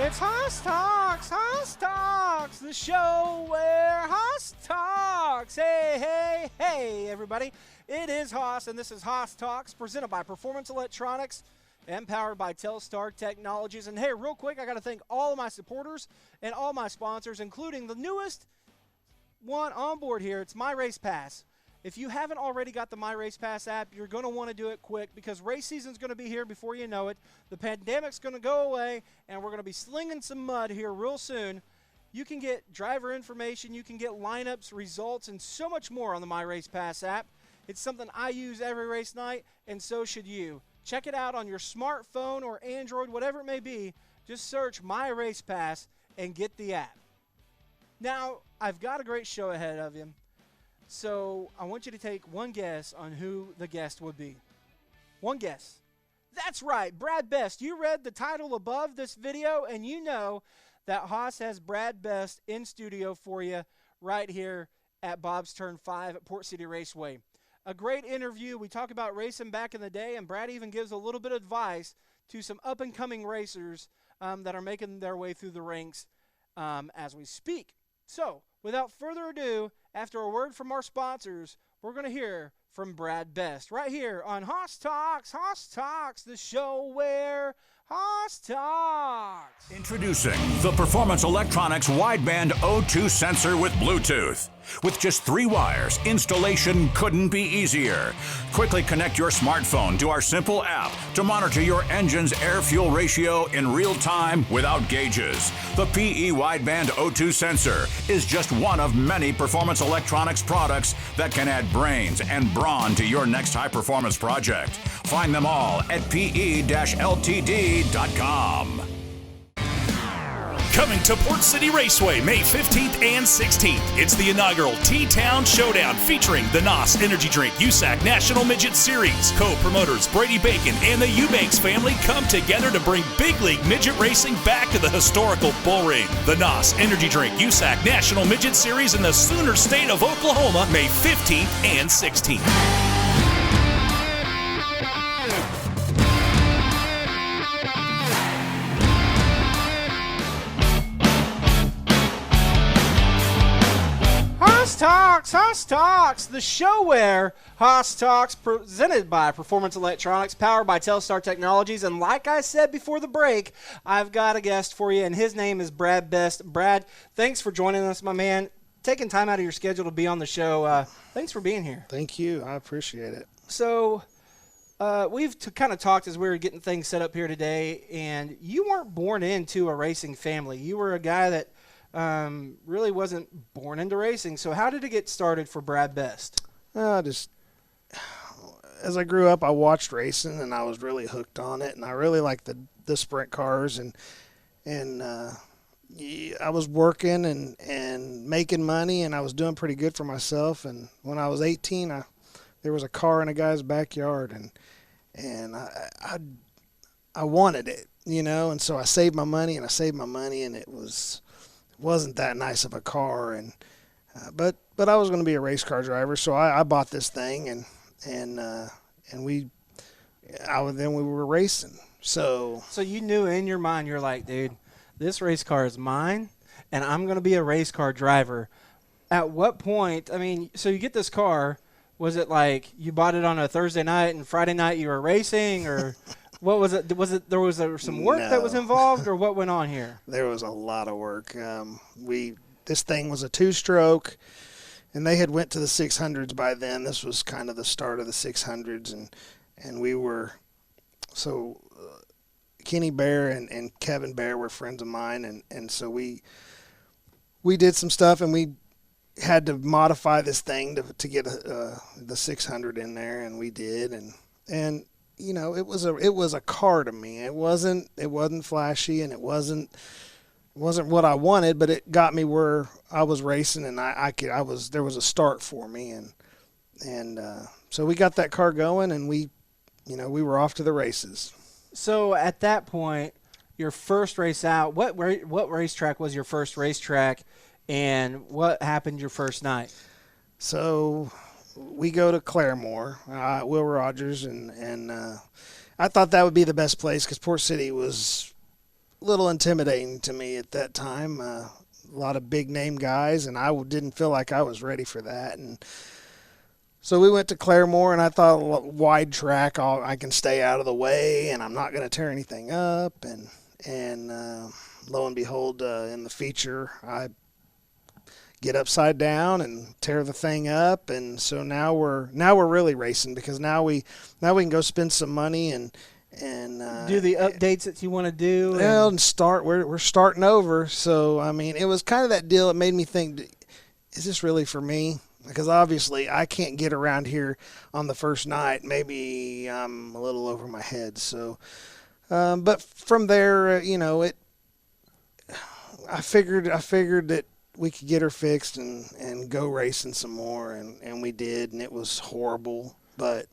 It's Hoss Talks, the show where Hoss talks. Hey, everybody. It is Hoss, and this is Hoss Talks, presented by Performance Electronics and powered by Telstar Technologies. And hey, real quick, I got to thank all of my supporters and all my sponsors, including the newest one on board here. It's My Race Pass. If you haven't already got the My Race Pass app, you're going to want to do it quick because race season's going to be here before you know it. The pandemic's going to go away, and we're going to be slinging some mud here real soon. You can get driver information, you can get lineups, results, and so much more on the My Race Pass app. It's something I use every race night, and so should you. Check it out on your smartphone or Android, whatever it may be. Just search My Race Pass and get the app. Now, I've got a great show ahead of you. So I want you to take one guess on who the guest would be. One guess. That's right, Brad Best. You read the title above this video, and you know that Hoss has Brad Best in studio for you right here at Bob's Turn 5 at Port City Raceway. A great interview. We talk about racing back in the day, and Brad even gives a little bit of advice to some up-and-coming racers that are making their way through the ranks as we speak. So, without further ado, after a word from our sponsors, we're going to hear from Brad Best right here on Hoss Talks, the show where Hoss talks. Introducing the Performance Electronics Wideband O2 sensor with Bluetooth. With just 3 wires, installation couldn't be easier. Quickly connect your smartphone to our simple app to monitor your engine's air-fuel ratio in real time without gauges. The PE Wideband O2 sensor is just one of many Performance Electronics products that can add brains and brawn to your next high-performance project. Find them all at pe-ltd.com. Coming to Port City Raceway May 15th and 16th. It's the inaugural T-Town Showdown featuring the NOS Energy Drink USAC National Midget Series. Co-promoters Brady Bacon and the Eubanks family come together to bring big league midget racing back to the historical bull ring. The NOS Energy Drink USAC National Midget Series in the Sooner State of Oklahoma May 15th and 16th. Hoss Talks, the show where Hoss Talks, presented by Performance Electronics, powered by Telstar Technologies. And like I said before the break, I've got a guest for you, and his name is Brad Best. Brad, thanks for joining us, my man. Taking time out of your schedule to be on the show. Thanks for being here. Thank you. I appreciate it. So we've kind of talked as we were getting things set up here today, and you weren't born into a racing family. You were a guy that really wasn't born into racing. So how did it get started for Brad Best? As I grew up, I watched racing, and I was really hooked on it, and I really liked the sprint cars, and I was working and making money, and I was doing pretty good for myself. And when I was 18, there was a car in a guy's backyard, and I wanted it, and so I saved my money, and it wasn't that nice of a car, and but I was going to be a race car driver, so I bought this thing, and we were racing. So you knew in your mind, you're like, dude, this race car is mine, and I'm going to be a race car driver. At what point? I mean, so you get this car. Was it like you bought it on a Thursday night and Friday night you were racing, or? What was it? Was there some work that was involved, or what went on here? There was a lot of work. This thing was a 2-stroke, and they had went to the 600s by then. This was kind of the start of the 600s, and we were Kenny Bear and Kevin Bear were friends of mine, and so we did some stuff, and we had to modify this thing to get the 600 in there, and we did, and it was a car to me. It wasn't flashy, and it wasn't what I wanted, but it got me where I was racing, and there was a start for me, and so we got that car going, and we were off to the races. So at that point, your first race out, what racetrack was your first racetrack, and what happened your first night? So we go to Claremore, Will Rogers, and I thought that would be the best place because Port City was little intimidating to me at that time. A lot of big name guys, and I didn't feel like I was ready for that. And so we went to Claremore, and I thought, wide track, I can stay out of the way, and I'm not going to tear anything up. And lo and behold, in the feature, I get upside down and tear the thing up. And so now we're really racing, because now we can go spend some money and do the updates that you want to do. And start. We're starting over. So I mean, it was kind of that deal. It made me think, is this really for me? Because obviously I can't get around here on the first night. Maybe I'm a little over my head. So, but from there, I figured that we could get her fixed and go racing some more, and we did, and it was horrible. But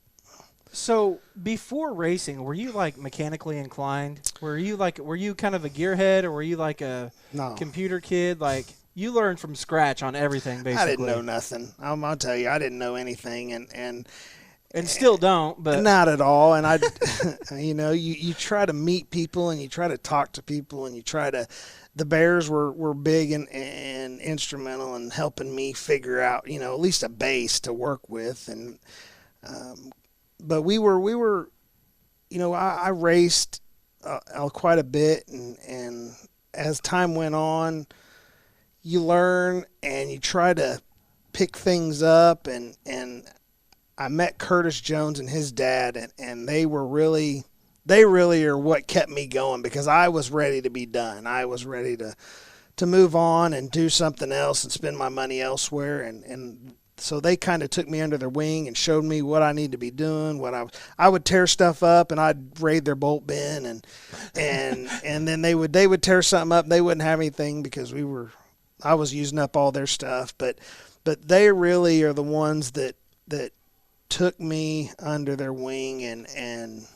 so before racing, were you like mechanically inclined? Were you kind of a gearhead, or were you like a computer kid? Like, you learned from scratch on everything, basically. I didn't know nothing. I'll tell you, I didn't know anything, and still don't, but not at all. And I, you try to meet people, and you try to talk to people, and you try to. The Bears were big and instrumental in helping me figure out, at least a base to work with, and but we were, I raced quite a bit, and as time went on, you learn and you try to pick things up, and I met Curtis Jones and his dad, and they really are what kept me going, because I was ready to be done. I was ready to move on and do something else and spend my money elsewhere, and so they kind of took me under their wing and showed me what I need to be doing. What I would tear stuff up, and I'd raid their bolt bin, and then they would tear something up and they wouldn't have anything because I was using up all their stuff, but they really are the ones that took me under their wing. And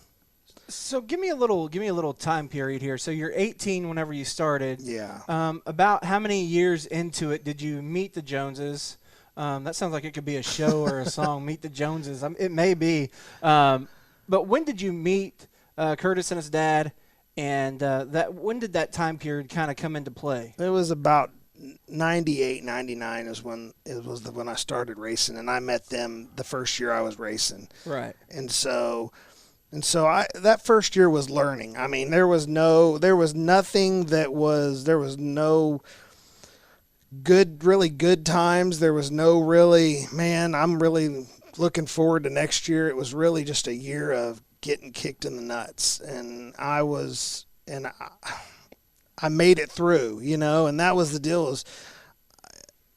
so give me a little time period here. So you're 18 whenever you started. Yeah. About how many years into it did you meet the Joneses? That sounds like it could be a show or a song. Meet the Joneses. It may be. But when did you meet Curtis and his dad? And when did that time period kind of come into play? It was about 98, 99 is when when I started racing, and I met them the first year I was racing. Right. And so that first year was learning. I mean, there was no really good times. There was no really, man, I'm really looking forward to next year. It was really just a year of getting kicked in the nuts, and I made it through, and that was the deal. Is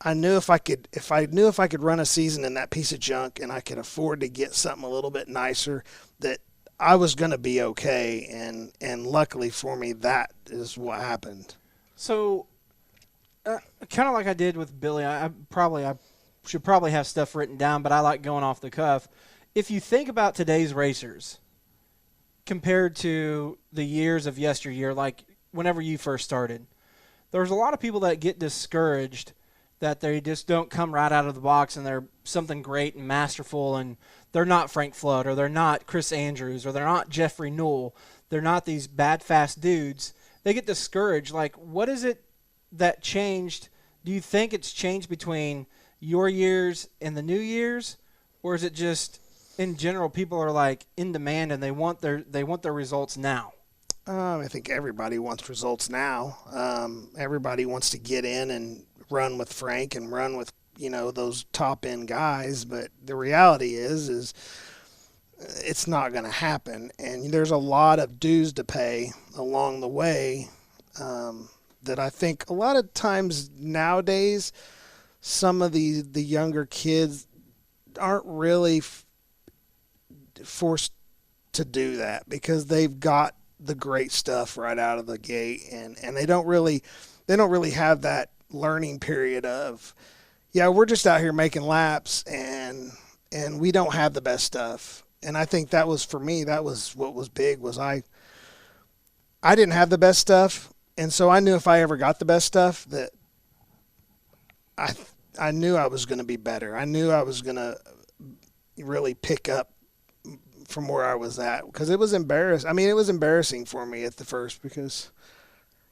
I knew if I could run a season in that piece of junk, and I could afford to get something a little bit nicer, that I was going to be okay. And luckily for me, that is what happened. So, kind of like I did with Billy, I should probably have stuff written down, but I like going off the cuff. If you think about today's racers compared to the years of yesteryear, like whenever you first started, there's a lot of people that get discouraged that they just don't come right out of the box and they're something great and masterful, and they're not Frank Flood, or they're not Chris Andrews, or they're not Jeffrey Newell. They're not these bad, fast dudes. They get discouraged. Like, what is it that changed? Do you think it's changed between your years and the new years, or is it just in general people are like in demand and they want their results now? I think everybody wants results now. Everybody wants to get in and run with Frank and run with, those top end guys. But the reality is it's not going to happen. And there's a lot of dues to pay along the way, that I think a lot of times nowadays, some of the younger kids aren't really forced to do that, because they've got the great stuff right out of the gate, and they don't really have that learning period of, we're just out here making laps, and we don't have the best stuff. And I think that was, for me, that was what was big, was I didn't have the best stuff, and so I knew if I ever got the best stuff that I knew I was going to be better. I knew I was going to really pick up from where I was at, because it was embarrassing. I mean, it was embarrassing for me at the first, because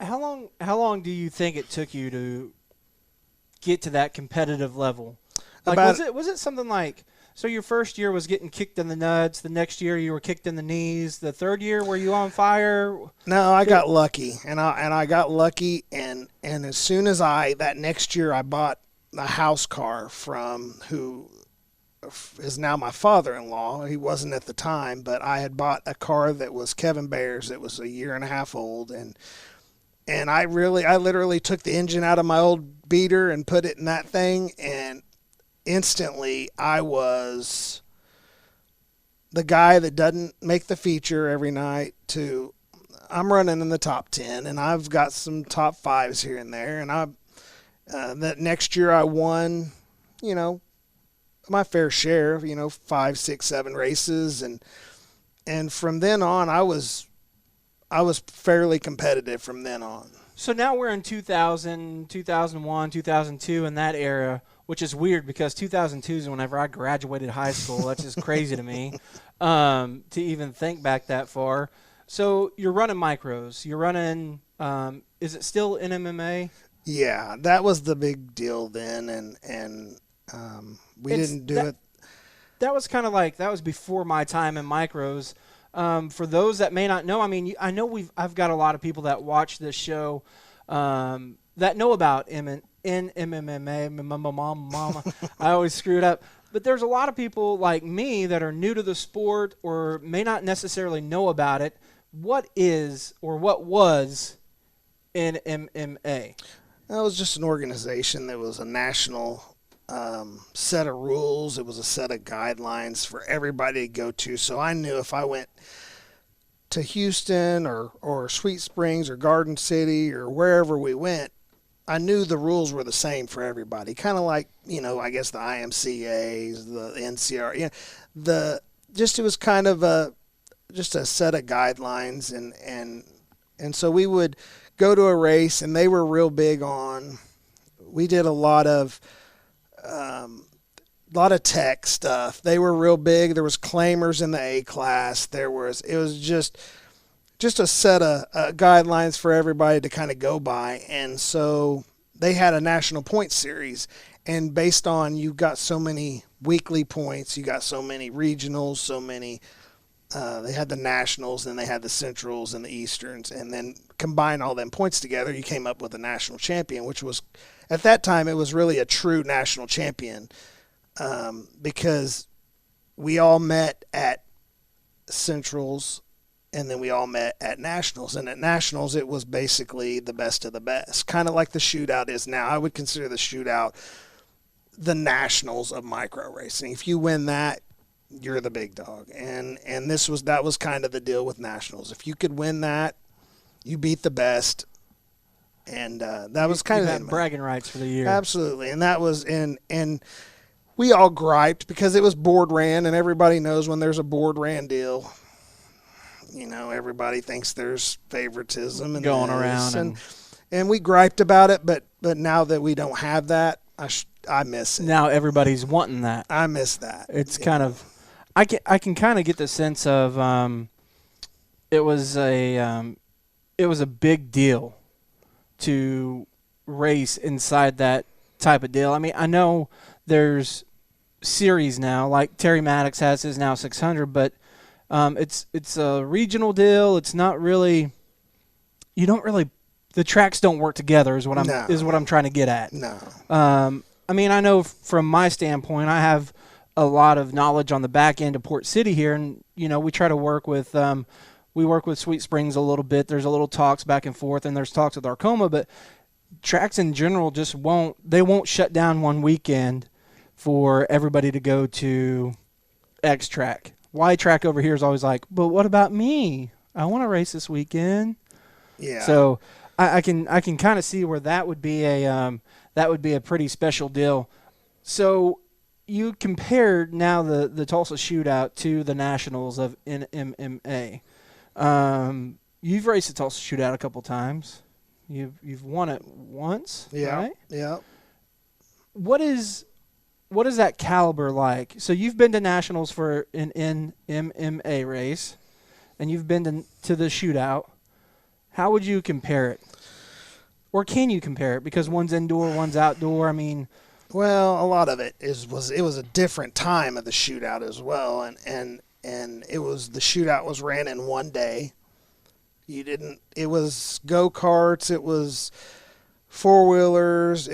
How long do you think it took you to get to that competitive level? Like, was it something like, so your first year was getting kicked in the nuts, the next year you were kicked in the knees, the third year were you on fire? No, I got lucky, and I got lucky, and as soon as that next year I bought a house car from who is now my father-in-law. He wasn't at the time, but I had bought a car that was Kevin Bear's. It was a year and a half old, and I literally took the engine out of my old beater and put it in that thing, and instantly I was the guy that doesn't make the feature every night to I'm running in the top 10, and I've got some top 5s here and there, and that next year I won, my fair share of, 5, 6, 7 races, and from then on I was fairly competitive from then on. So now we're in 2000, 2001, 2002 in that era, which is weird because 2002 is whenever I graduated high school. That's just crazy to me to even think back that far. So you're running micros. You're running is it still NMMA? Yeah, that was the big deal then, and we didn't do it. That was kind of like, that was before my time in micros. For those that may not know, I mean, I know I've got a lot of people that watch this show that know about NMMA. I always screw it up. But there's a lot of people like me that are new to the sport or may not necessarily know about it. What is or what was NMMA? It was just an organization that was a national set of rules. It was a set of guidelines for everybody to go to. So I knew if I went to Houston or Sweet Springs or Garden City or wherever we went, I knew the rules were the same for everybody. Kind of like, I guess the IMCAs, the NCR, it was kind of just a set of guidelines, and so we would go to a race, and they were real big on. We did a lot of tech stuff. They were real big. There was claimers in the A class. It was just a set of guidelines for everybody to kind of go by. And so they had a national point series, and based on you got so many weekly points, you got so many regionals, so many. They had the nationals, and they had the centrals and the easterns, and then combine all them points together, you came up with a national champion, which was, at that time, it was really a true national champion, because we all met at centrals, and then we all met at nationals. And at nationals, it was basically the best of the best, kind of like the shootout is now. I would consider the shootout the nationals of micro racing. If you win that, you're the big dog. And that was kind of the deal with nationals. If you could win that, you beat the best. And that was kind of had bragging rights for the year. Absolutely. And that was and we all griped because it was board ran, and everybody knows when there's a board ran deal, everybody thinks there's favoritism and going around, and we griped about it, but now that we don't have that, I miss it. Now everybody's wanting that. I miss that. It's kind of, I can kind of get the sense of it was a big deal to race inside that type of deal. I mean, I know there's series now, like Terry Maddox has his now 600, but it's a regional deal. It's not really, the tracks don't work together is what I'm trying to get at. No. I mean, I know from my standpoint, I have a lot of knowledge on the back end of Port City here, and we try to work with Sweet Springs a little bit. There's a little talks back and forth, and there's talks with Arcoma, but tracks in general just won't shut down one weekend for everybody to go to X track. Y track over here is always like, but what about me? I want to race this weekend. Yeah. So I can kind of see where that would be a pretty special deal. So you compared now the Tulsa Shootout to the Nationals of NMMA. You've raced the Tulsa Shootout a couple times. You've won it once, yeah, right? Yeah. What is that caliber like? So you've been to Nationals for an NMMA race, and you've been to the Shootout. How would you compare it? Or can you compare it? Because one's indoor, one's outdoor. I mean, well, a lot of it was a different time of the shootout as well, and it was the shootout was ran in one day. It was go-karts, it was four-wheelers,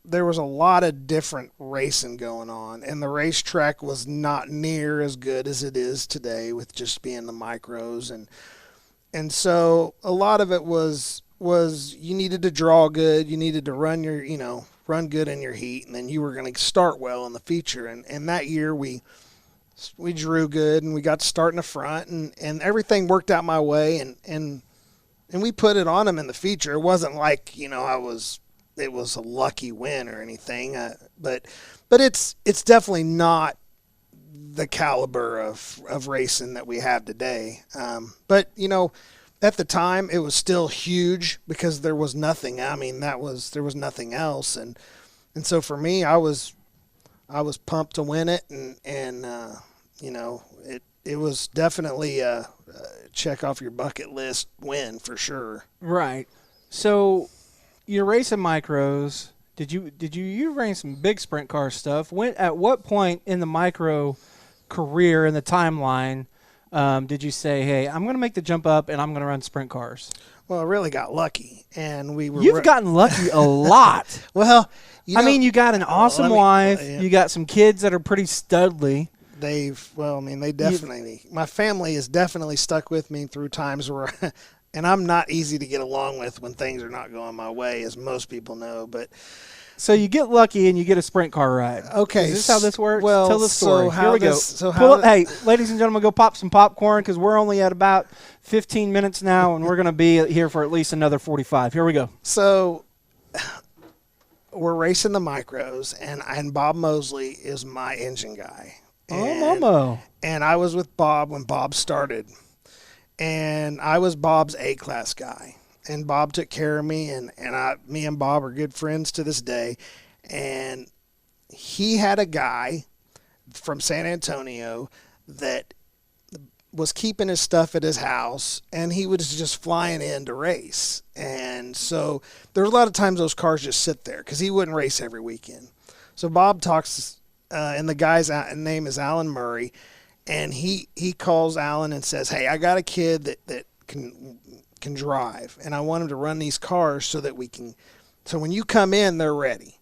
there was a lot of different racing going on, and the racetrack was not near as good as it is today with just being the micros, and so a lot of it was you needed to draw good, you needed to run good in your heat, and then you were going to start well in the feature, and that year we drew good, and we got to start in the front, and everything worked out my way, and we put it on them in the feature. It wasn't like, it was a lucky win or anything, but it's definitely not the caliber of racing that we have today. But at the time it was still huge because there was nothing. I mean, there was nothing else, and so for me, I was pumped to win it, and it was definitely a check off your bucket list win for sure. Right. So you're racing micros. Did you ran some big sprint car stuff? At what point in the micro career in the timeline did you say, hey, I'm going to make the jump up and I'm going to run sprint cars? Well, I really got lucky, and we were. You've gotten lucky a lot. Well, you got an awesome wife. Yeah. You got some kids that are pretty studly. They definitely. My family has definitely stuck with me through times where. And I'm not easy to get along with when things are not going my way, as most people know. But so you get lucky and you get a sprint car ride. Okay, is this how this works? Well, tell the story. So here we go. Hey, ladies and gentlemen, go pop some popcorn because we're only at about 15 minutes now, and we're going to be here for at least another 45. Here we go. So we're racing the micros, and Bob Mosley is my engine guy. Momo. And I was with Bob when Bob started. And I was Bob's A-class guy, and Bob took care of me, and me and Bob are good friends to this day. And he had a guy from San Antonio that was keeping his stuff at his house, and he was just flying in to race. And so there's a lot of times those cars just sit there because he wouldn't race every weekend. So Bob talks, and the guy's name is Alan Murray. And he calls Alan and says, hey, I got a kid that can drive, and I want him to run these cars so when you come in, they're ready.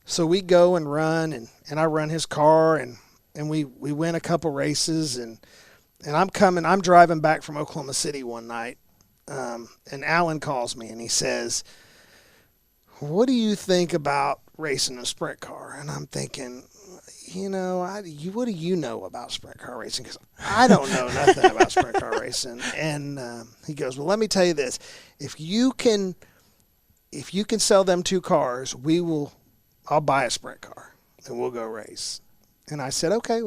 So we go and run, and I run his car, and we win a couple races, and I'm driving back from Oklahoma City one night, and Alan calls me, and he says, what do you think about racing a sprint car? And I'm thinking, what do you know about sprint car racing? Because I don't know nothing about sprint car racing. And he goes, well, let me tell you this. If you can sell them two cars, I'll buy a sprint car and we'll go race. And I said, okay,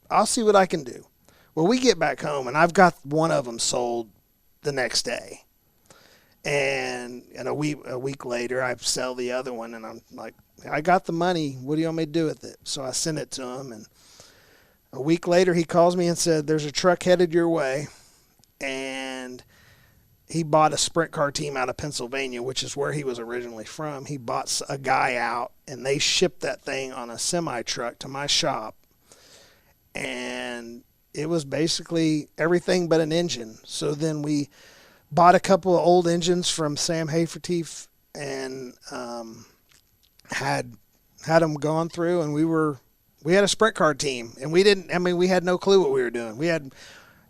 I'll see what I can do. Well, we get back home, and I've got one of them sold the next day. And a week later, I sell the other one, and I'm like, I got the money. What do you want me to do with it? So I sent it to him, and a week later, he calls me and said, there's a truck headed your way, and he bought a sprint car team out of Pennsylvania, which is where he was originally from. He bought a guy out, and they shipped that thing on a semi-truck to my shop, and it was basically everything but an engine. So then we bought a couple of old engines from Sam Haferteef and had them gone through, and we had a sprint car team, and we had no clue what we were doing.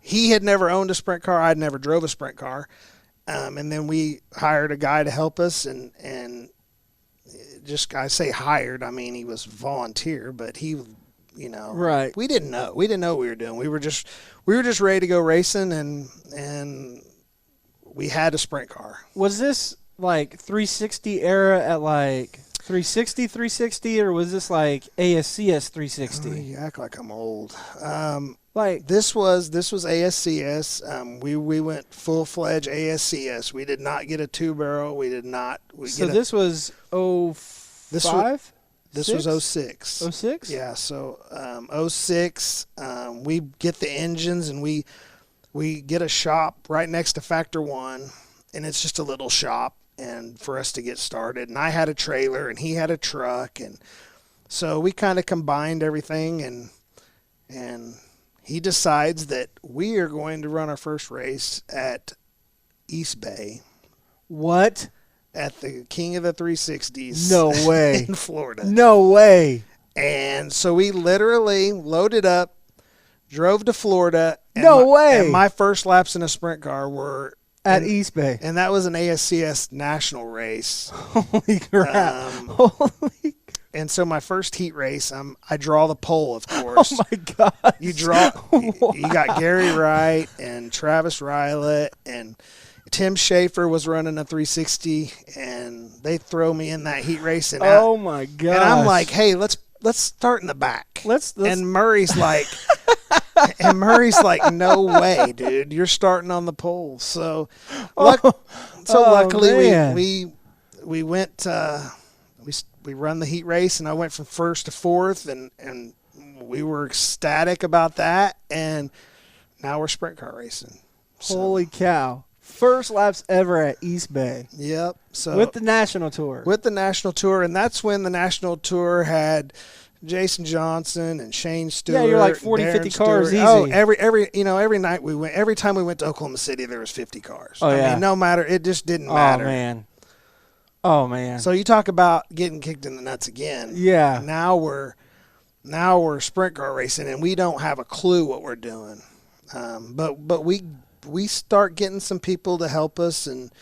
He had never owned a sprint car. I'd never drove a sprint car. And then we hired a guy to help us, and just, I say hired, I mean, he was volunteer, but he, right. We didn't know what we were doing. We were just ready to go racing, and we had a sprint car. Was this like 360 era at like 360, or was this like ASCS 360? Oh, you act like I'm old. Like this was ASCS. We went full-fledged ASCS. We did not get a two-barrel. We did not. This was 05? This was 06. 06? Yeah, so 06, we get the engines, and we get a shop right next to Factor One, and it's just a little shop. and for us to get started. And I had a trailer and he had a truck, and so we kind of combined everything, and he decides that we are going to run our first race at East Bay. What? At the King of the 360s. No way. In Florida. No way. And so we literally loaded up, drove to Florida. No way. And my first laps in a sprint car were at East Bay. And that was an ASCS national race. Holy crap. Holy. And so my first heat race, I draw the pole, of course. Oh, my God. You got Gary Wright and Travis Rylett, and Tim Schaefer was running a 360, and they throw me in that heat race. And oh, my God. And I'm like, hey, let's start in the back. Let's. And Murray's like, no way, dude. You're starting on the pole. So, luckily man. we went. We run the heat race, and I went from first to fourth, and we were ecstatic about that. And now we're sprint car racing. Holy cow. First laps ever at East Bay. Yep. So with the national tour. With the national tour, and that's when the national tour had Jason Johnson and Shane Stewart. Yeah, you're like 40, 50 cars easy. Oh, every night we went. Every time we went to Oklahoma City, there was 50 cars. Oh, yeah. I mean, no matter, it just didn't matter. Oh man. So you talk about getting kicked in the nuts again. Yeah. Now we're sprint car racing, and we don't have a clue what we're doing. But we start getting some people to help us, and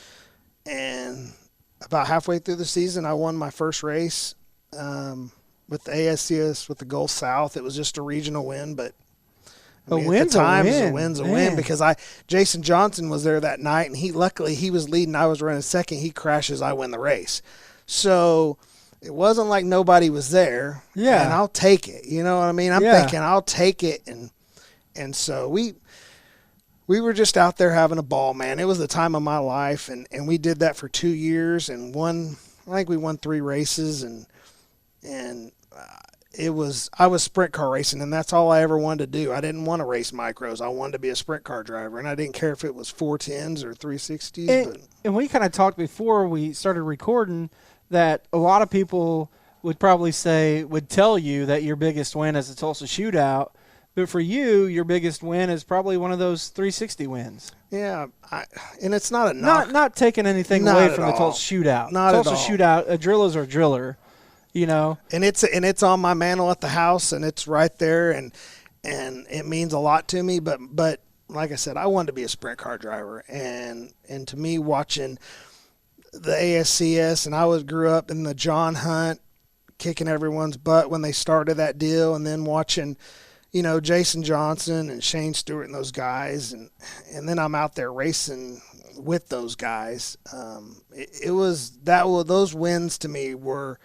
about halfway through the season, I won my first race with the ASCS with the Gulf South. It was just a regional win, but a win's a win because Jason Johnson was there that night, and luckily he was leading. I was running second. He crashes. I win the race. So it wasn't like nobody was there. Yeah, and I'll take it. You know what I mean? I'm thinking I'll take it, and so we were just out there having a ball, man. It was the time of my life, and we did that for 2 years and I think we won 3 races, and I was sprint car racing, and that's all I ever wanted to do. I didn't want to race micros. I wanted to be a sprint car driver, and I didn't care if it was 410s or 360s. And we kind of talked before we started recording that a lot of people would tell you that your biggest win is the Tulsa Shootout. But for you, your biggest win is probably one of those 360 wins. Yeah, and it's not a knock. Not taking anything away from the Tulsa Shootout. Not Tulsa at all. Shootout, a driller's a driller, you know. And it's on my mantle at the house, and it's right there, and it means a lot to me. But like I said, I wanted to be a sprint car driver, and to me, watching the ASCS, and I grew up in the John Hunt, kicking everyone's butt when they started that deal, and then watching, you know, Jason Johnson and Shane Stewart and those guys, and then I'm out there racing with those guys. Those wins to me were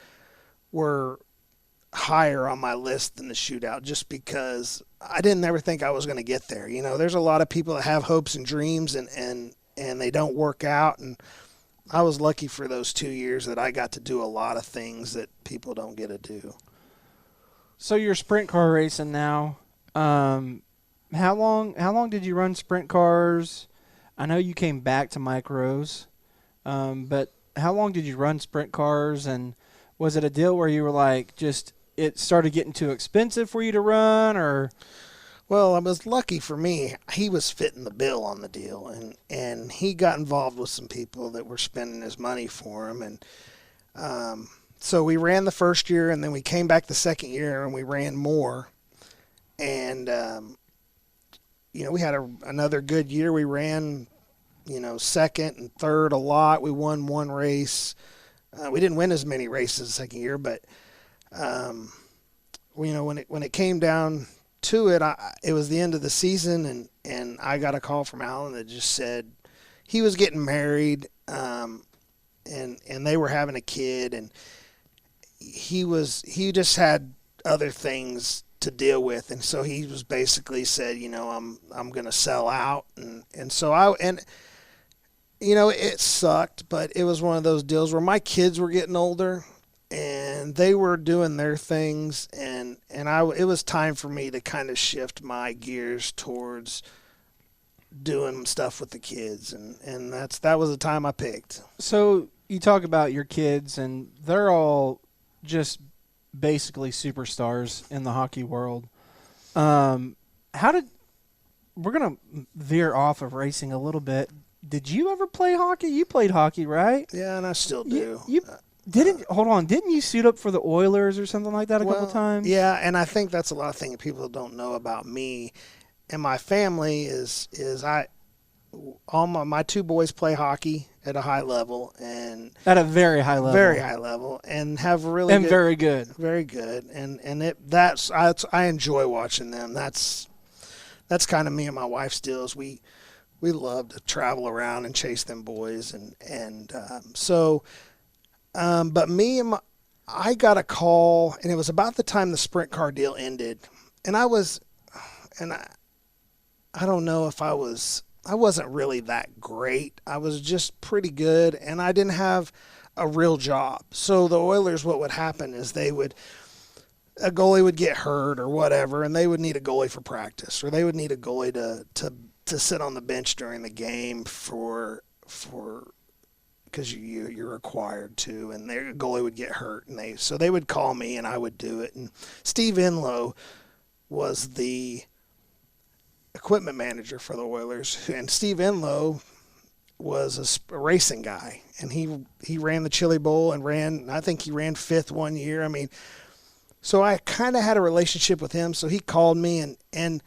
higher on my list than the Shootout, just because I didn't ever think I was going to get there. You know, there's a lot of people that have hopes and dreams, and they don't work out, and I was lucky for those 2 years that I got to do a lot of things that people don't get to do. So you're sprint car racing now. How long did you run sprint cars? I know you came back to micros, but how long did you run sprint cars? And was it a deal where you were like, it started getting too expensive for you to run, or? Well, I was lucky for me. He was fitting the bill on the deal, and he got involved with some people that were spending his money for him, and so we ran the first year, and then we came back the second year, and we ran more. And, you know, we had another good year. We ran, you know, second and third a lot. We won one race. We didn't win as many races the second year, but, you know, when it came down to it, it was the end of the season, and I got a call from Alan that just said he was getting married, and they were having a kid, and he just had other things to deal with, and so he was basically said, you know, I'm going to sell out, and so you know, it sucked, but it was one of those deals where my kids were getting older, and they were doing their things, and it was time for me to kind of shift my gears towards doing stuff with the kids, and that was the time I picked. So you talk about your kids, and they're all just basically superstars in the hockey world. We're going to veer off of racing a little bit. Did you ever play hockey? You played hockey, right? Yeah, and I still do. Didn't you suit up for the Oilers or something like that a couple times? Yeah, and I think that's a lot of things people don't know about me and my family all my two boys play hockey at a high level, and at a very high level, and have really and very good, I enjoy watching them. That's kind of me and my wife's deals. We love to travel around and chase them boys, but I got a call, and it was about the time the sprint car deal ended, and I don't know if I wasn't really that great. I was just pretty good, and I didn't have a real job. So the Oilers, what would happen is a goalie would get hurt or whatever, and they would need a goalie for practice, or they would need a goalie to sit on the bench during the game because you're required to, and their goalie would get hurt, and so they would call me, and I would do it. And Steve Enlow was the equipment manager for the Oilers, and Steve Enlow was a racing guy, and he ran the Chili Bowl and I think he ran fifth one year. I mean, so I kind of had a relationship with him, so he called me, and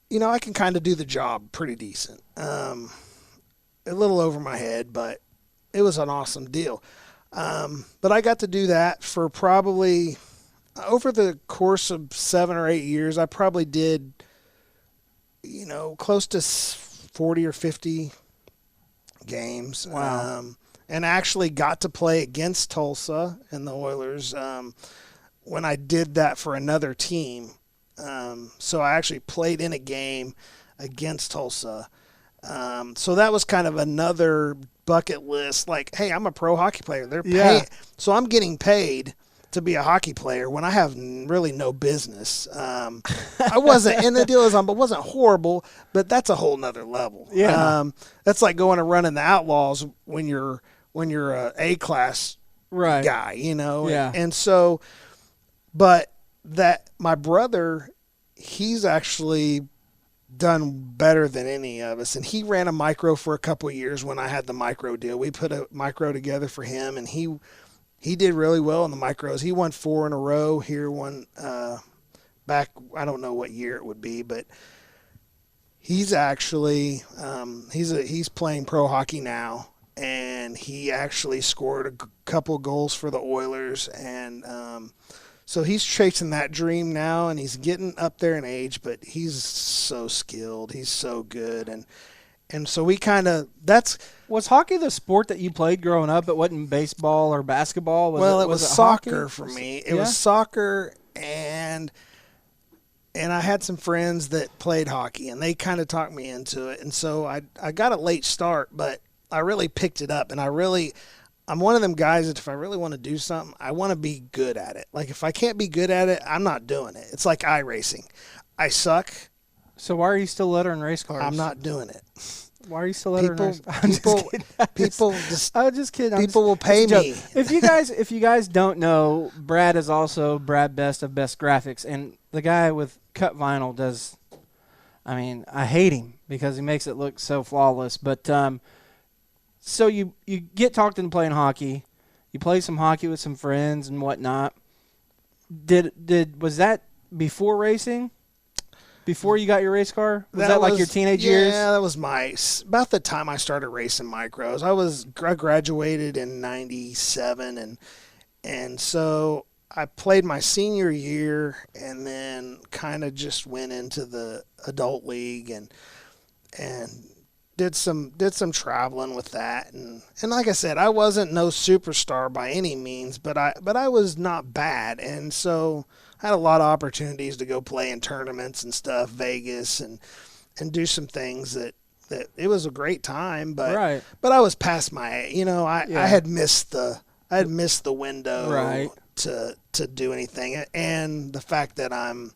I can kind of do the job pretty decent. A little over my head, but it was an awesome deal. But I got to do that for probably over the course of 7 or 8 years. I probably did close to 40 or 50 games. Wow. And actually got to play against Tulsa and the Oilers when I did that for another team. So I actually played in a game against Tulsa. So that was kind of another bucket list, like, hey, I'm a pro hockey player. They're paying. So I'm getting paid to be a hockey player when I have really no business. I wasn't, and the deal is, wasn't horrible, but that's a whole nother level. Yeah. That's like going and running the Outlaws when you're a A-class guy, Yeah. And so, but that my brother, he's actually done better than any of us, and he ran a micro for a couple of years when I had the micro deal. We put a micro together for him, and he did really well in the micros. He won 4 in a row. Here one back, I don't know what year it would be, but he's actually he's playing pro hockey now, and he actually scored a couple goals for the Oilers, and so he's chasing that dream now, and he's getting up there in age, but he's so skilled. He's so good, and so we kind of Was hockey the sport that you played growing up? It wasn't baseball or basketball? It was soccer hockey? for me. It was soccer, and I had some friends that played hockey, and they kind of talked me into it. And so I got a late start, but I really picked it up, and I'm one of them guys that if I really want to do something, I want to be good at it. Like, if I can't be good at it, I'm not doing it. It's like iRacing. I suck. So why are you still lettering race cars? I'm not doing it. Why are you still lettering race cars? I'm just kidding. People will pay me. If you guys don't know, Brad is also Brad Best of Best Graphics, and the guy with cut vinyl does. I mean, I hate him because he makes it look so flawless. But so you get talked into playing hockey, you play some hockey with some friends and whatnot. Was that before racing? Before you got your race car? Was that like your teenage years? Yeah, that was about the time I started racing micros. I graduated in 97, and so I played my senior year and then kind of just went into the adult league and did some traveling with that. And like I said, I wasn't no superstar by any means, but I was not bad. And so I had a lot of opportunities to go play in tournaments and stuff, Vegas, and do some things that it was a great time. But but I was past my, I had missed the window to do anything. And the fact that I'm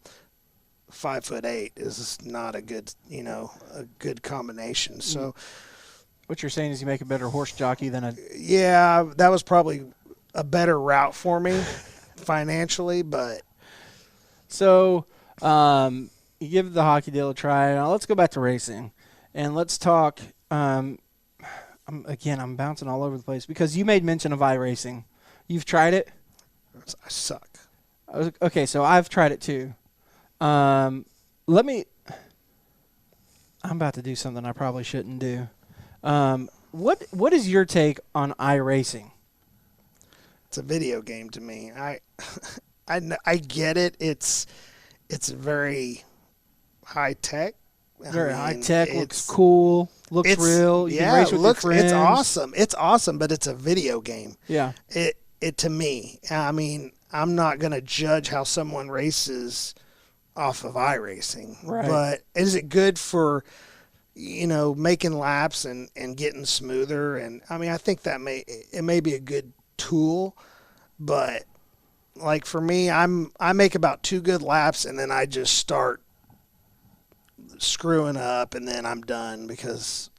5'8" is not a good, a good combination. So What you're saying is you make a better horse jockey than a. Yeah, that was probably a better route for me financially, but. So, you give the hockey deal a try. Now let's go back to racing, and let's talk. I'm bouncing all over the place because you made mention of iRacing. You've tried it? I suck. Okay, so I've tried it too. I'm about to do something I probably shouldn't do. What is your take on iRacing? It's a video game to me. I get it. It's very high tech. Very high tech. Looks cool. Looks real. You can race with your friends. It's awesome. It's awesome, but it's a video game. Yeah. It to me. I mean, I'm not gonna judge how someone races off of iRacing. Right. But is it good for making laps and getting smoother? And I mean, I think that may be a good tool, but like for me, I make about 2 good laps and then I just start screwing up and then I'm done because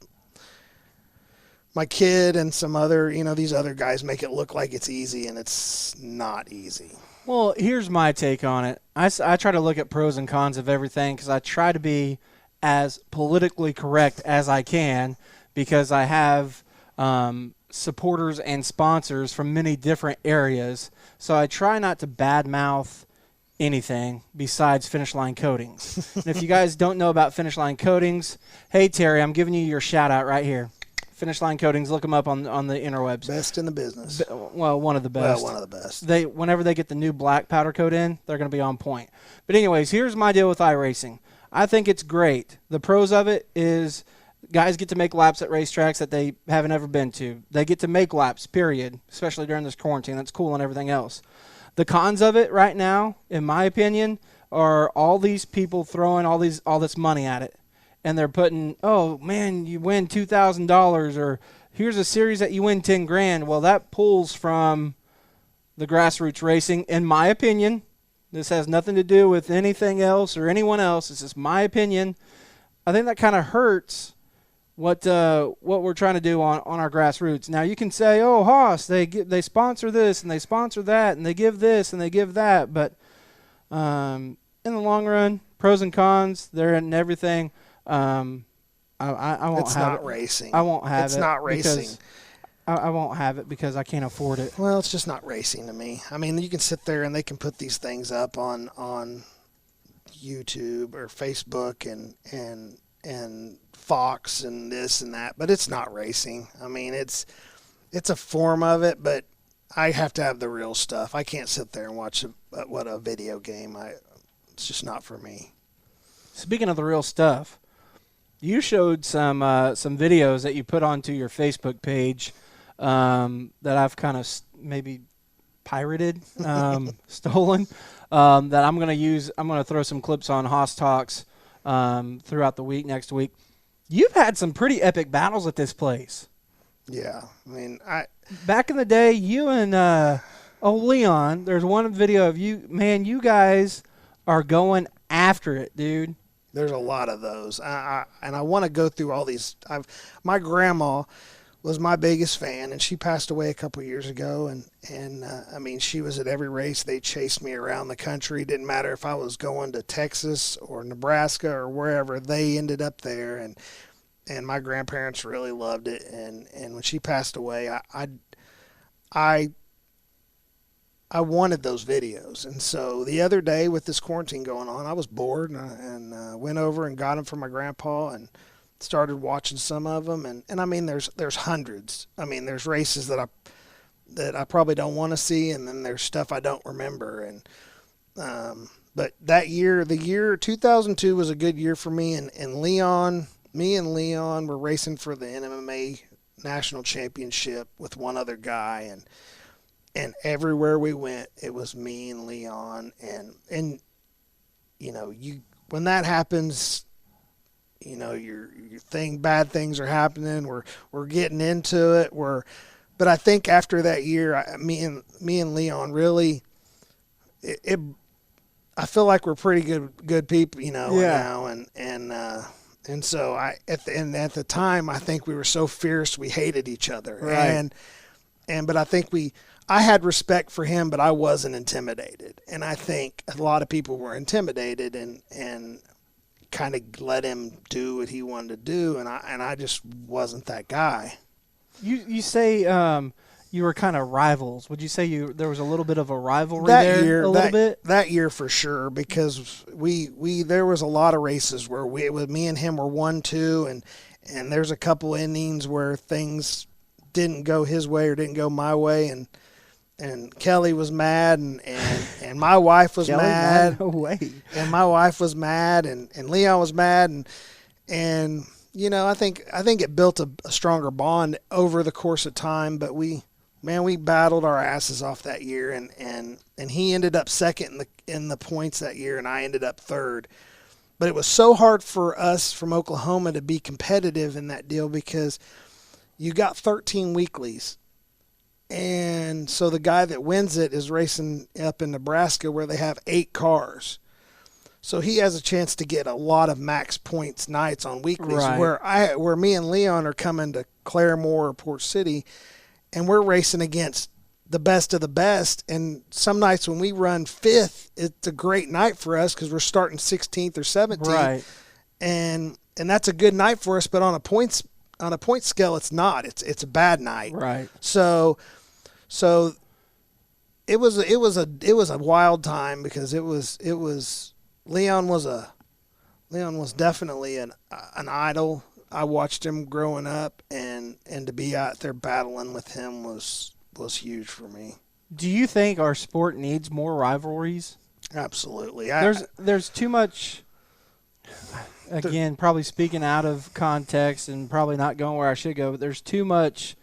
my kid and some other, these other guys make it look like it's easy and it's not easy. Well, here's my take on it. I try to look at pros and cons of everything because I try to be as politically correct as I can because I have supporters and sponsors from many different areas. So I try not to badmouth anything besides Finish Line Coatings. And if you guys don't know about Finish Line Coatings, hey, Terry, I'm giving you your shout-out right here. Finish Line Coatings, look them up on the interwebs. Best in the business. Well, one of the best. Well, one of the best. Whenever they get the new black powder coat in, they're going to be on point. But anyways, here's my deal with iRacing. I think it's great. The pros of it is guys get to make laps at racetracks that they haven't ever been to. They get to make laps, period, especially during this quarantine. That's cool and everything else. The cons of it right now, in my opinion, are all these people throwing all this money at it. And they're putting, oh, man, you win $2,000, or here's a series that you win $10,000. Well, that pulls from the grassroots racing, in my opinion. This has nothing to do with anything else or anyone else. This is my opinion. I think that kind of hurts what we're trying to do on our grassroots. Now, you can say, oh, Haas, they sponsor this and they sponsor that and they give this and they give that. But in the long run, pros and cons, they're in everything. I won't it's have not it. Racing. I won't have it. It's not racing. I won't have it because I can't afford it. Well, it's just not racing to me. I mean, you can sit there and they can put these things up on YouTube or Facebook and Fox and this and that, but it's not racing. I mean, it's a form of it, but I have to have the real stuff. I can't sit there and watch a video game. It's just not for me. Speaking of the real stuff, you showed some videos that you put onto your Facebook page that I've kind of maybe pirated, stolen, that I'm going to use. I'm going to throw some clips on Haas Talks throughout the week, next week. You've had some pretty epic battles at this place. Yeah. I mean, back in the day, you and Leon, there's one video of you. Man, you guys are going after it, dude. There's a lot of those. And I want to go through all these. My grandma was my biggest fan, and she passed away a couple years ago. And I mean, she was at every race. They chased me around the country. Didn't matter if I was going to Texas or Nebraska or wherever. They ended up there, and my grandparents really loved it. And when she passed away, I wanted those videos. And so the other day with this quarantine going on, I was bored and went over and got them from my grandpa and started watching some of them. And I mean, there's hundreds. I mean, there's races that I probably don't want to see, and then there's stuff I don't remember. And but that year, the year 2002 was a good year for me. And Leon, me and Leon were racing for the NMMA National Championship with one other guy, and everywhere we went, it was me and Leon. And when that happens, your bad things are happening. We're getting into it. But I think after that year, me and Leon really, I feel like we're pretty good people, now. And And so at the time, I think we were so fierce we hated each other. Right. But I think I had respect for him, but I wasn't intimidated. And I think a lot of people were intimidated and kind of let him do what he wanted to do, and I just wasn't that guy. You say you were kind of rivals. Would you say there was a little bit of a rivalry That year for sure, because there was a lot of races where me and him were 1-2, and there's a couple innings where things didn't go his way or didn't go my way, and Kelly was mad, and my wife was mad. No way. And my wife was mad, and Leon was mad, and you know, I think it built a stronger bond over the course of time. But we battled our asses off that year, and he ended up second in the points that year, and I ended up third. But it was so hard for us from Oklahoma to be competitive in that deal because you got 13 weeklies. And so the guy that wins it is racing up in Nebraska where they have 8 cars. So he has a chance to get a lot of max points nights on weeklies, right. where me and Leon are coming to Claremore or Port City, and we're racing against the best of the best. And some nights when we run 5th, it's a great night for us because we're starting 16th or 17th. Right. And that's a good night for us, but on a point scale, it's not. It's a bad night. Right. So it was a wild time because Leon was definitely an idol. I watched him growing up, and to be out there battling with him was huge for me. Do you think our sport needs more rivalries? Absolutely. There's too much. Again, probably speaking out of context and probably not going where I should go, but there's too much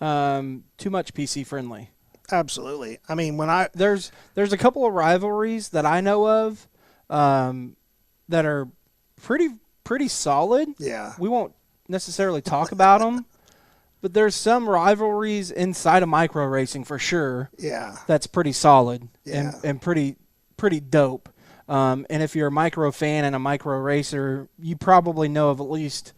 PC friendly. Absolutely. I mean, there's a couple of rivalries that I know of that are pretty solid. Yeah. We won't necessarily talk about them, but there's some rivalries inside of micro racing for sure. Yeah. That's pretty solid. Yeah. and pretty dope. And if you're a micro fan and a micro racer, you probably know of at least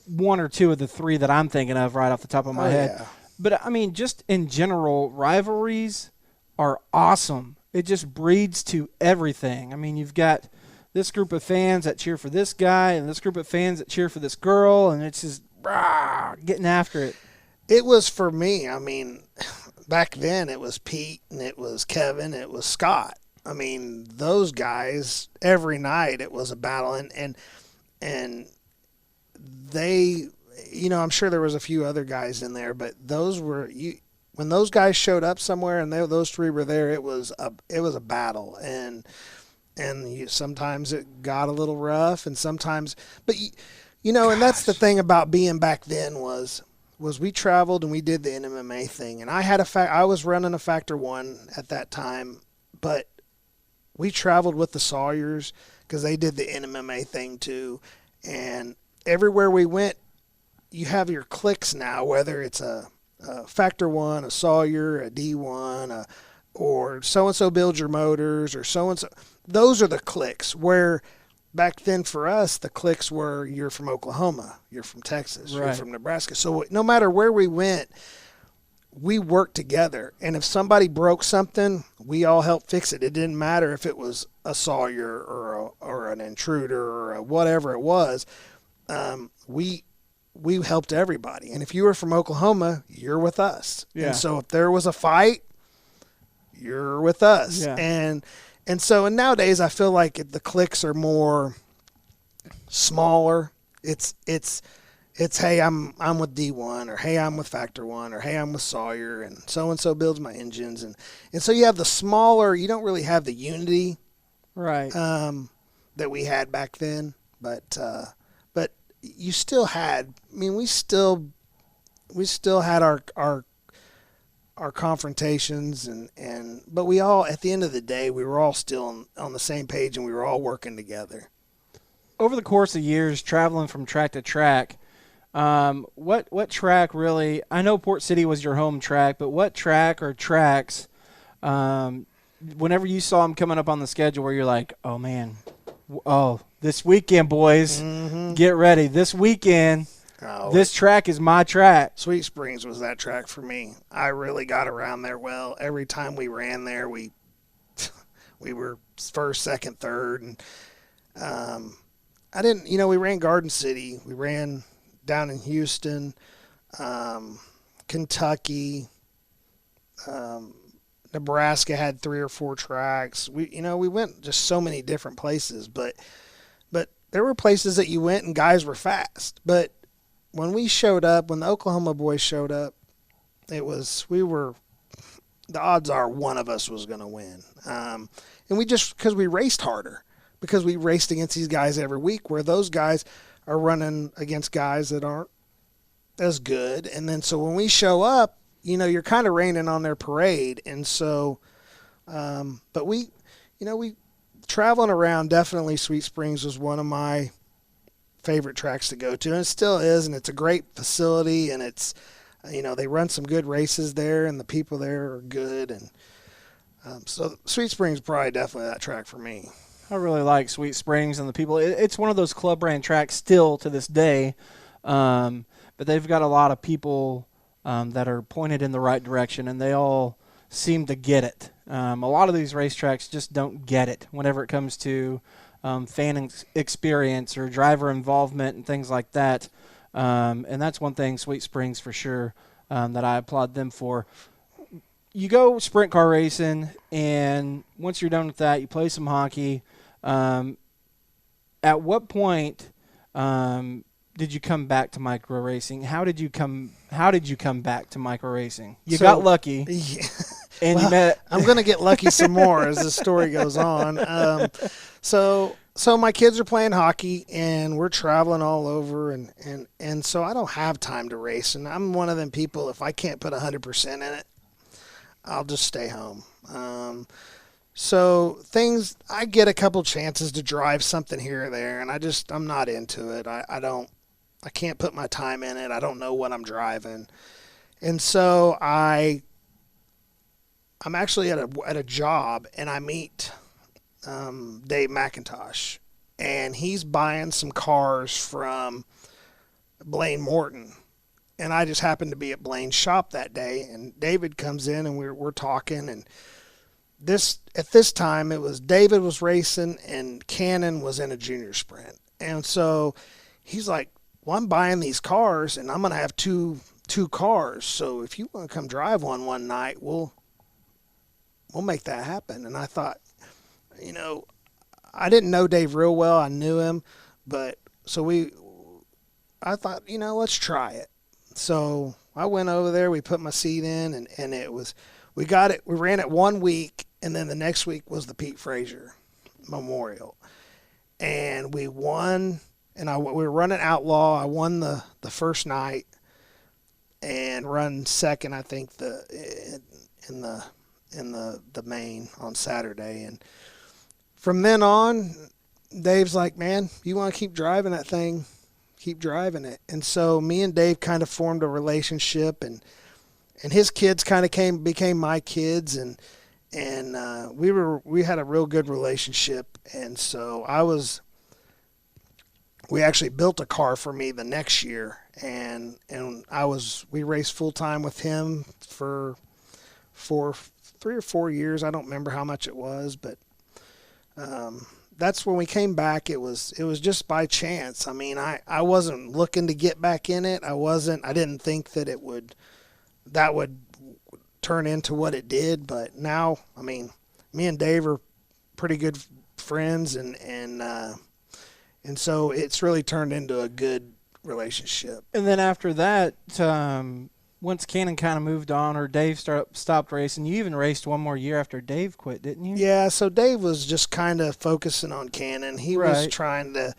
1 or 2 of the 3 that I'm thinking of right off the top of my head. Yeah. But, I mean, just in general, rivalries are awesome. It just breeds to everything. I mean, you've got this group of fans that cheer for this guy and this group of fans that cheer for this girl, and it's just getting after it. It was for me. I mean, back then it was Pete and it was Kevin, it was Scott. I mean, those guys, every night it was a battle, and they, you know, I'm sure there was a few other guys in there, but those were when those guys showed up somewhere and those 3 were there, it was a battle, and sometimes it got a little rough, and sometimes, but you know, and that's the thing about being back then was we traveled and we did the NMMA thing, and I was running a Factor 1 at that time, but we traveled with the Sawyers because they did the NMMA thing too. And everywhere we went, you have your cliques now, whether it's a Factor 1, a Sawyer, a D1, or so-and-so builds your motors, or so-and-so. Those are the cliques, where back then for us, the cliques were you're from Oklahoma, you're from Texas, right. You're from Nebraska. So no matter where we went, we worked together, and if somebody broke something, we all helped fix it. It didn't matter if it was a Sawyer or an intruder or whatever it was. We helped everybody, and if you were from Oklahoma, you're with us. Yeah. And so if there was a fight, you're with us. Yeah. And nowadays I feel like the cliques are more smaller. It's hey, I'm with D1, or hey, I'm with Factor 1, or hey, I'm with Sawyer, and so builds my engines, and so you have the smaller. You don't really have the unity, right? That we had back then, but you still had. I mean, we still had our confrontations, but we all, at the end of the day, we were all still on the same page, and we were all working together. Over the course of years, traveling from track to track. What track really, I know Port City was your home track, but what track or tracks, whenever you saw them coming up on the schedule where you're like, oh man, This weekend, boys, get ready. This weekend, this track is my track. Sweet Springs was that track for me. I really got around there well. Every time we ran there, we were first, second, third. And I didn't, we ran Garden City. We ran down in Houston, Kentucky, Nebraska had 3 or 4 tracks. We went just so many different places, but there were places that you went and guys were fast. But when we showed up, when the Oklahoma boys showed up, the odds are one of us was going to win. And because we raced harder, because we raced against these guys every week, where those guys are running against guys that aren't as good. And then so when we show up, you're kind of raining on their parade. And so, but we traveling around, definitely Sweet Springs was one of my favorite tracks to go to, and it still is. And it's a great facility, and it's, they run some good races there, and the people there are good. And so Sweet Springs probably definitely that track for me. I really like Sweet Springs and the people. It's one of those club ran tracks still to this day, but they've got a lot of people that are pointed in the right direction, and they all seem to get it. A lot of these racetracks just don't get it whenever it comes to fan experience or driver involvement and things like that. And that's one thing, Sweet Springs for sure, that I applaud them for. You go sprint car racing, and once you're done with that, you play some hockey. At what point did you come back to micro racing? How did you come back to micro racing? You got lucky. Yeah. And you met. I'm going to get lucky some more as the story goes on. So my kids are playing hockey, and we're traveling all over, and so I don't have time to race. And I'm one of them people, if I can't put 100% in it, I'll just stay home. So I get a couple chances to drive something here or there, and I'm not into it. I can't put my time in it. I don't know what I'm driving. And so I'm actually at a job, and I meet Dave Macintosh, and he's buying some cars from Blaine Morton. And I just happened to be at Blaine's shop that day, and David comes in, and we're talking, and at this time it was David was racing and Cannon was in a junior sprint. And so he's like, well, I'm buying these cars, and I'm going to have two cars. So if you want to come drive one night, we'll make that happen. And I thought, I didn't know Dave real well. I knew him, but I thought, let's try it. So I went over there, we put my seat in, and we ran it 1 week, and then the next week was the Pete Frazier Memorial. And we won, and we were running Outlaw. I won the first night and run second, I think, in the main on Saturday. And from then on, Dave's like, man, you want to keep driving that thing? Keep driving it. And so me and Dave kind of formed a relationship, and his kids kind of became my kids, and we had a real good relationship. And so we actually built a car for me the next year, and we raced full time with him for 3 or 4 years. I don't remember how much it was, but that's when we came back. It was just by chance. I mean, I wasn't looking to get back in it. I didn't think that that would turn into what it did. But now, I mean, me and Dave are pretty good friends, and so it's really turned into a good relationship. And then after that, once Cannon kind of moved on, or Dave stopped racing, you even raced one more year after Dave quit, didn't you? Yeah, so Dave was just kind of focusing on Cannon. He was trying to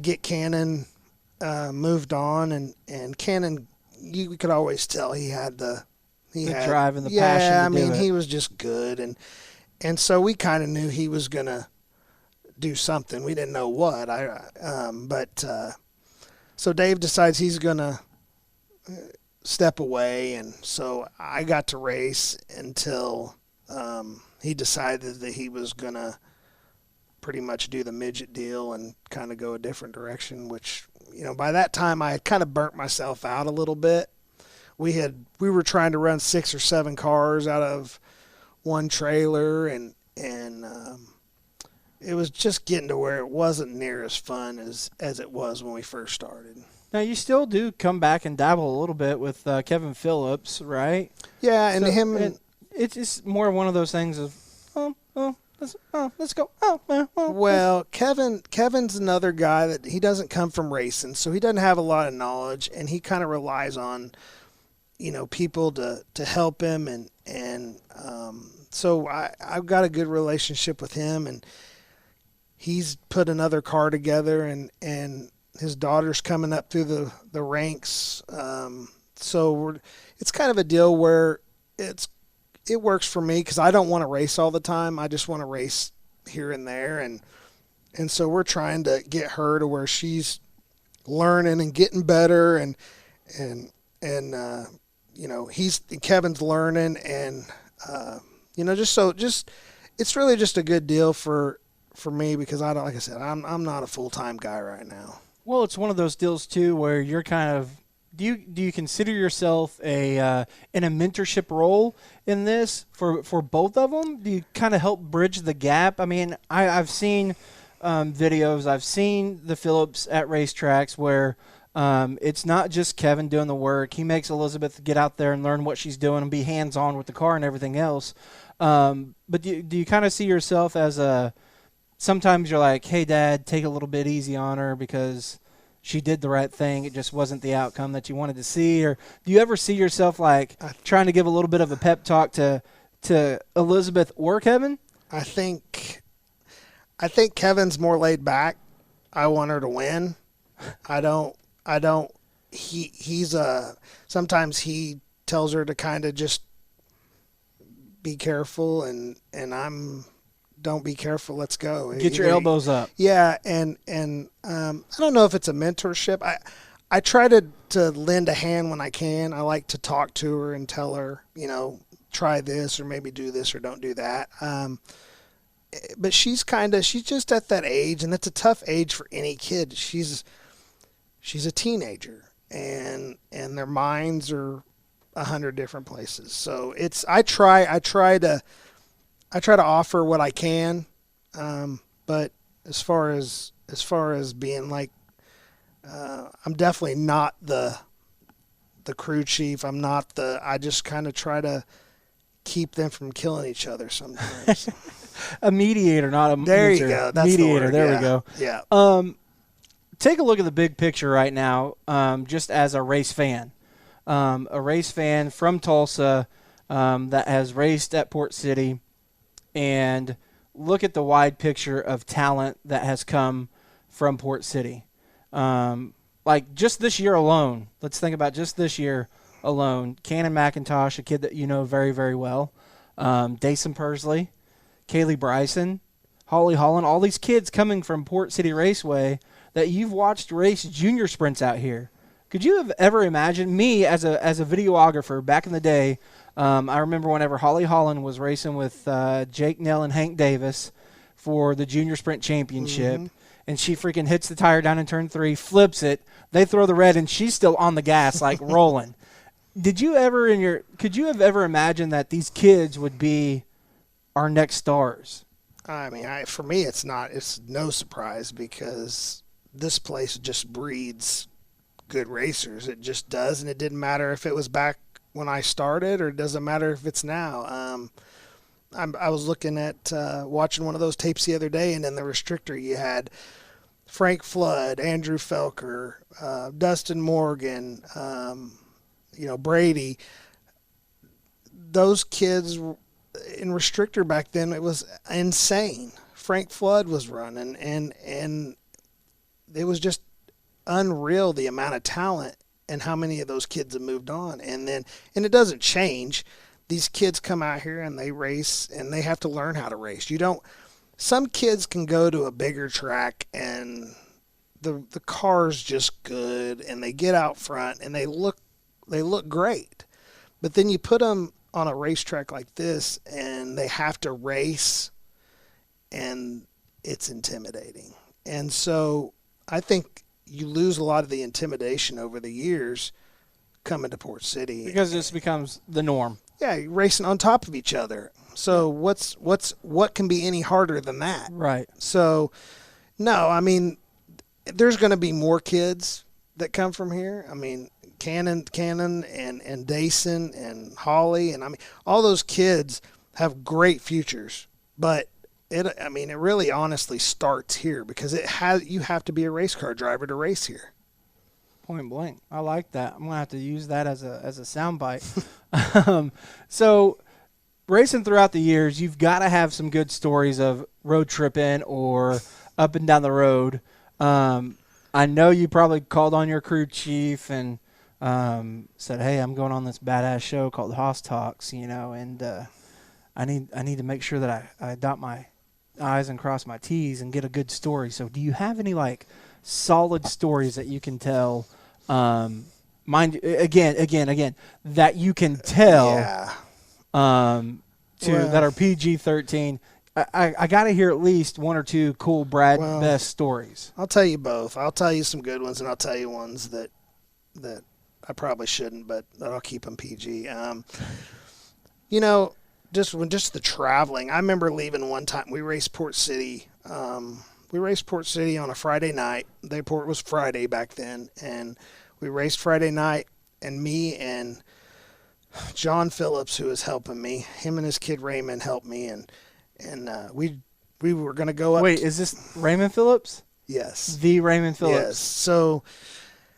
get Cannon moved on, and Cannon, you could always tell he had the drive and the passion. Yeah, I mean, he was just good, and so we kind of knew he was gonna do something. We didn't know what. So Dave decides he's gonna step away, and so I got to race until he decided that he was gonna pretty much do the midget deal and kind of go a different direction, which, by that time I had kind of burnt myself out a little bit. We were trying to run 6 or 7 cars out of one trailer, and it was just getting to where it wasn't near as fun as it was when we first started. Now, you still do come back and dabble a little bit with Kevin Phillips, right? Yeah, and him. It's more one of those things of, let's go. Well, Kevin's another guy that he doesn't come from racing, so he doesn't have a lot of knowledge, and he kind of relies on, people to help him, and so I've got a good relationship with him, and he's put another car together, and his daughter's coming up through the ranks, so it's kind of a deal where it works for me because I don't want to race all the time. I just want to race here and there, and so we're trying to get her to where she's learning and getting better, and Kevin's learning, and it's really just a good deal for me because like I said, I'm not a full-time guy right now. Well, it's one of those deals too where you're kind of. Do you consider yourself in a mentorship role in this for both of them? Do you kind of help bridge the gap? I mean, I've seen videos. I've seen the Phillips at racetracks where it's not just Kevin doing the work. He makes Elizabeth get out there and learn what she's doing and be hands-on with the car and everything else. But do you kind of see yourself as sometimes you're like, hey, Dad, take a little bit easy on her because – she did the right thing. It just wasn't the outcome that you wanted to see. Or do you ever see yourself like trying to give a little bit of a pep talk to Elizabeth or Kevin? I think Kevin's more laid back. I want her to win. I don't. He's sometimes he tells her to kind of just be careful, and I'm. Don't be careful. Let's go. Get your elbows up. Yeah, and I don't know if it's a mentorship. I try to lend a hand when I can. I like to talk to her and tell her, try this or maybe do this or don't do that. But she's just at that age, and that's a tough age for any kid. She's a teenager, and their minds are 100 different places. So I try to offer what I can, but as far as being like, I'm definitely not the crew chief. I'm not I just kind of try to keep them from killing each other sometimes. A mediator, not a there you go. That's mediator. The word. There we go. Yeah. Take a look at the big picture right now, just as a race fan. A race fan from Tulsa that has raced at Port City. And look at the wide picture of talent that has come from Port City. Like just this year alone, let's think about just this year alone. Cannon Macintosh, a kid that you know very, very well. Dason Persley, Kaylee Bryson, Holly Holland, all these kids coming from Port City Raceway that you've watched race junior sprints out here. Could you have ever imagined me as a videographer back in the day? I remember whenever Holly Holland was racing with Jake Nell and Hank Davis for the Junior Sprint Championship, and she freaking hits the tire down in turn 3, flips it, they throw the red, and she's still on the gas, like rolling. Could you have ever imagined that these kids would be our next stars? I mean, for me, it's no surprise because this place just breeds good racers. It just does, and it didn't matter if it was back when I started, or it doesn't matter if it's now. I was looking at watching one of those tapes the other day, and in the restrictor you had Frank Flood, Andrew Felker, Dustin Morgan, Brady. Those kids in restrictor back then, it was insane. Frank Flood was running, and it was just unreal the amount of talent and how many of those kids have moved on. And it doesn't change. These kids come out here and they race, and they have to learn how to race. Some kids can go to a bigger track and the car's just good, and they get out front and they look great. But then you put them on a racetrack like this, and they have to race, and it's intimidating. And so I think you lose a lot of the intimidation over the years coming to Port City. Because this becomes the norm. Yeah, you're racing on top of each other. So what can be any harder than that? Right. So, no, I mean, there's going to be more kids that come from here. I mean, Cannon and Dayson and Holly, and I mean, all those kids have great futures. But it really honestly starts here because you have to be a race car driver to race here. Point blank. I like that. I'm gonna have to use that as a soundbite. So, racing throughout the years, you've got to have some good stories of road tripping or up and down the road. I know you probably called on your crew chief and said, "Hey, I'm going on this badass show called Hoss Talks, and I need to make sure that I dot my I's and cross my T's and get a good story." So, do you have any solid stories that you can tell? Mind again that you can tell. Yeah. That are PG-13. I got to hear at least one or two cool Brad Best stories. I'll tell you both. I'll tell you some good ones, and I'll tell you ones that I probably shouldn't, but I'll keep them PG. Just the traveling. I remember leaving one time. We raced Port City. We raced Port City on a Friday night. Port was Friday back then, and we raced Friday night. And me and John Phillips, who was helping me, him and his kid Raymond helped me, and we were going to go up. Wait, is this Raymond Phillips? Yes. The Raymond Phillips. Yes. So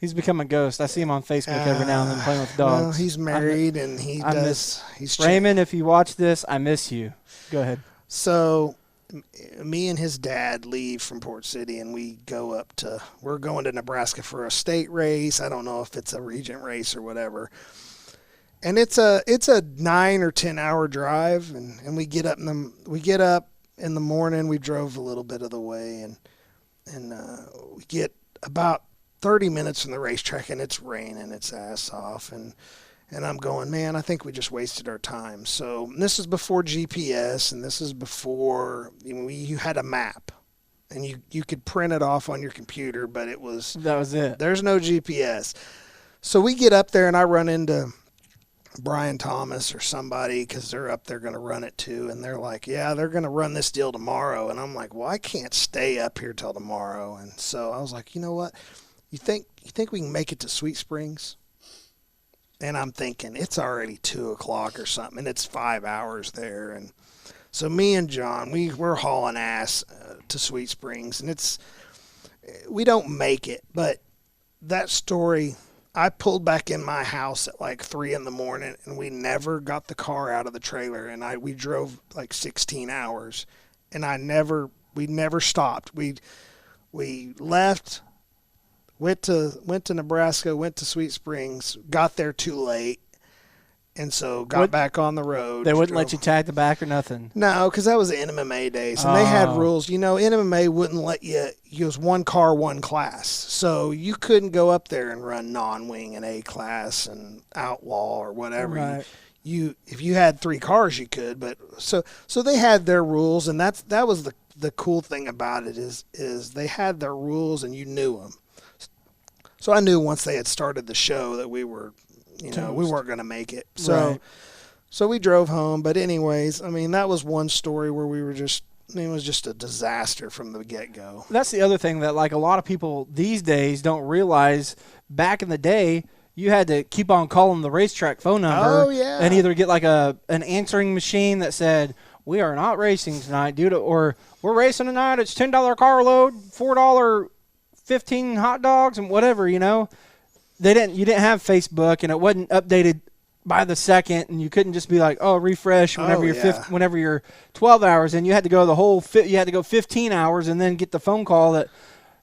he's become a ghost. I see him on Facebook every now and then playing with dogs. Well, he's married and he's Raymond, if you watch this, I miss you. Go ahead. So me and his dad leave from Port City, and we're going to Nebraska for a state race. I don't know if it's a region race or whatever. And it's a 9 or 10 hour drive, and we get up in the morning. We drove a little bit of the way, and we get about 30 minutes from the racetrack, and it's raining its ass off, and I'm going, man, I think we just wasted our time. So this is before GPS, and this is before you had a map, and you could print it off on your computer, but that was it. There's no GPS. So we get up there, and I run into Brian Thomas or somebody because they're up there going to run it too, and they're like, yeah, they're going to run this deal tomorrow. And I'm like, well, I can't stay up here till tomorrow. And so I was like, you know what? You think we can make it to Sweet Springs? And I'm thinking it's already 2:00 or something, and it's 5 hours there. And so me and John, we're hauling ass to Sweet Springs, and we don't make it. But that story, I pulled back in my house at like 3 a.m, and we never got the car out of the trailer, and we drove like 16 hours, and we never stopped. We left. Went to Nebraska, went to Sweet Springs, got there too late, and so got back on the road. They wouldn't let you tag the back or nothing? No, because that was the NMMA days, and they had rules. NMMA wouldn't let you use one car, one class. So you couldn't go up there and run non-wing and A-class and outlaw or whatever. Right. If you had 3 cars, you could. But so they had their rules, and that was the cool thing about it is they had their rules, and you knew them. So I knew once they had started the show that we were, we weren't going to make it. So, So we drove home. But anyways, that was one story where we were it was just a disaster from the get-go. That's the other thing that a lot of people these days don't realize. Back in the day, you had to keep on calling the racetrack phone number. Oh, yeah. And either get an answering machine that said, we are not racing tonight, or we're racing tonight. It's $10 car load, $4 15 hot dogs and whatever, you didn't have Facebook, and it wasn't updated by the second, and you couldn't just be like, oh, refresh whenever whenever you're 12 hours, and you had to go you had to go 15 hours and then get the phone call that,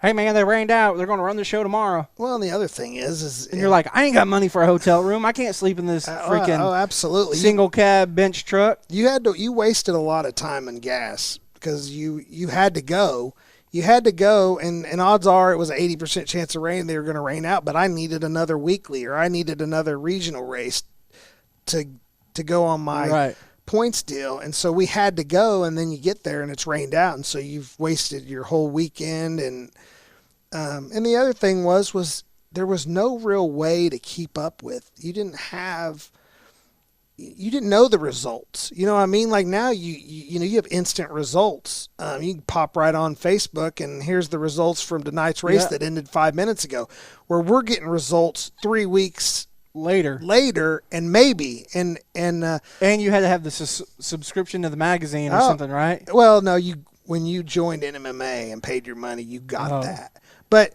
hey man, they rained out, they're going to run the show tomorrow. Well, and the other thing is and you're like, I ain't got money for a hotel room, I can't sleep in this freaking absolutely single cab bench truck. You wasted a lot of time and gas because you had to go. You had to go, and odds are it was an 80% chance of rain. They were going to rain out, but I needed another weekly, or I needed another regional race to go on my points deal, and so we had to go, and then you get there and it's rained out, and so you've wasted your whole weekend. And the other thing was there was no real way to keep up with. You didn't know the results. You know what I mean? Like now you have instant results. You can pop right on Facebook and here's the results from tonight's race that ended 5 minutes ago, where we're getting results 3 weeks later, and maybe and you had to have the subscription to the magazine or something, right? Well, no, when you joined NMMA and paid your money, you got that. But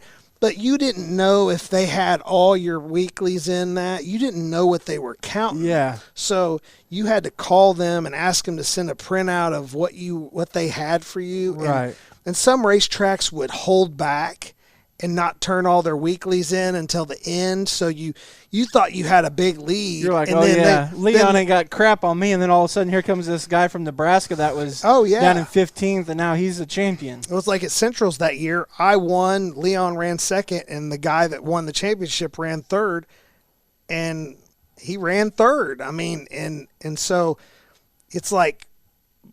you didn't know if they had all your weeklies in that. You didn't know what they were counting. Yeah. So you had to call them and ask them to send a printout of what they had for you. Right. And some racetracks would hold back and not turn all their weeklies in until the end. So you thought you had a big lead. You're like, and Leon ain't got crap on me. And then all of a sudden here comes this guy from Nebraska that was down in 15th, and now he's a champion. It was like at Centrals that year. I won, Leon ran second, and the guy that won the championship ran third, and he ran third. I mean, and so it's like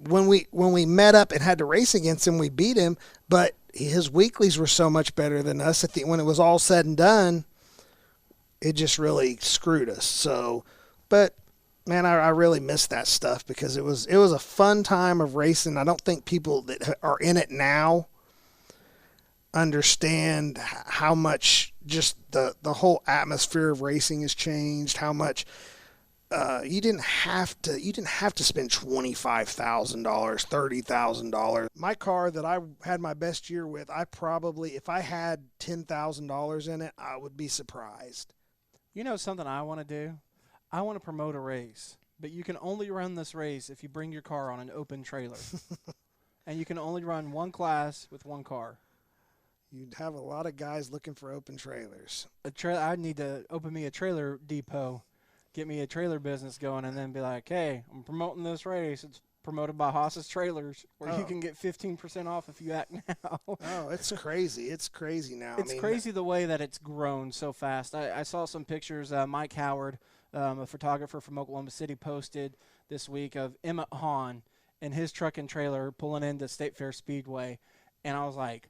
when we met up and had to race against him, we beat him, but his weeklies were so much better than us. When it was all said and done, it just really screwed us. So, but man, I really miss that stuff because it was a fun time of racing. I don't think people that are in it now understand how much just the whole atmosphere of racing has changed. How much you didn't have to spend $25,000, $30,000. My car that I had my best year with, I probably, if I had $10,000 in it, I would be surprised. You know something I want to do? I want to promote a race, but you can only run this race if you bring your car on an open trailer. And you can only run one class with one car. You'd have a lot of guys looking for open trailers. I need to open me a trailer depot, get me a trailer business going, and then be like, hey, I'm promoting this race. It's promoted by Haas's Trailers, where you can get 15% off if you act now. Oh, it's crazy. It's crazy now. It's crazy the way that it's grown so fast. I saw some pictures. Mike Howard, a photographer from Oklahoma City, posted this week of Emmett Hahn and his truck and trailer pulling into State Fair Speedway. And I was like,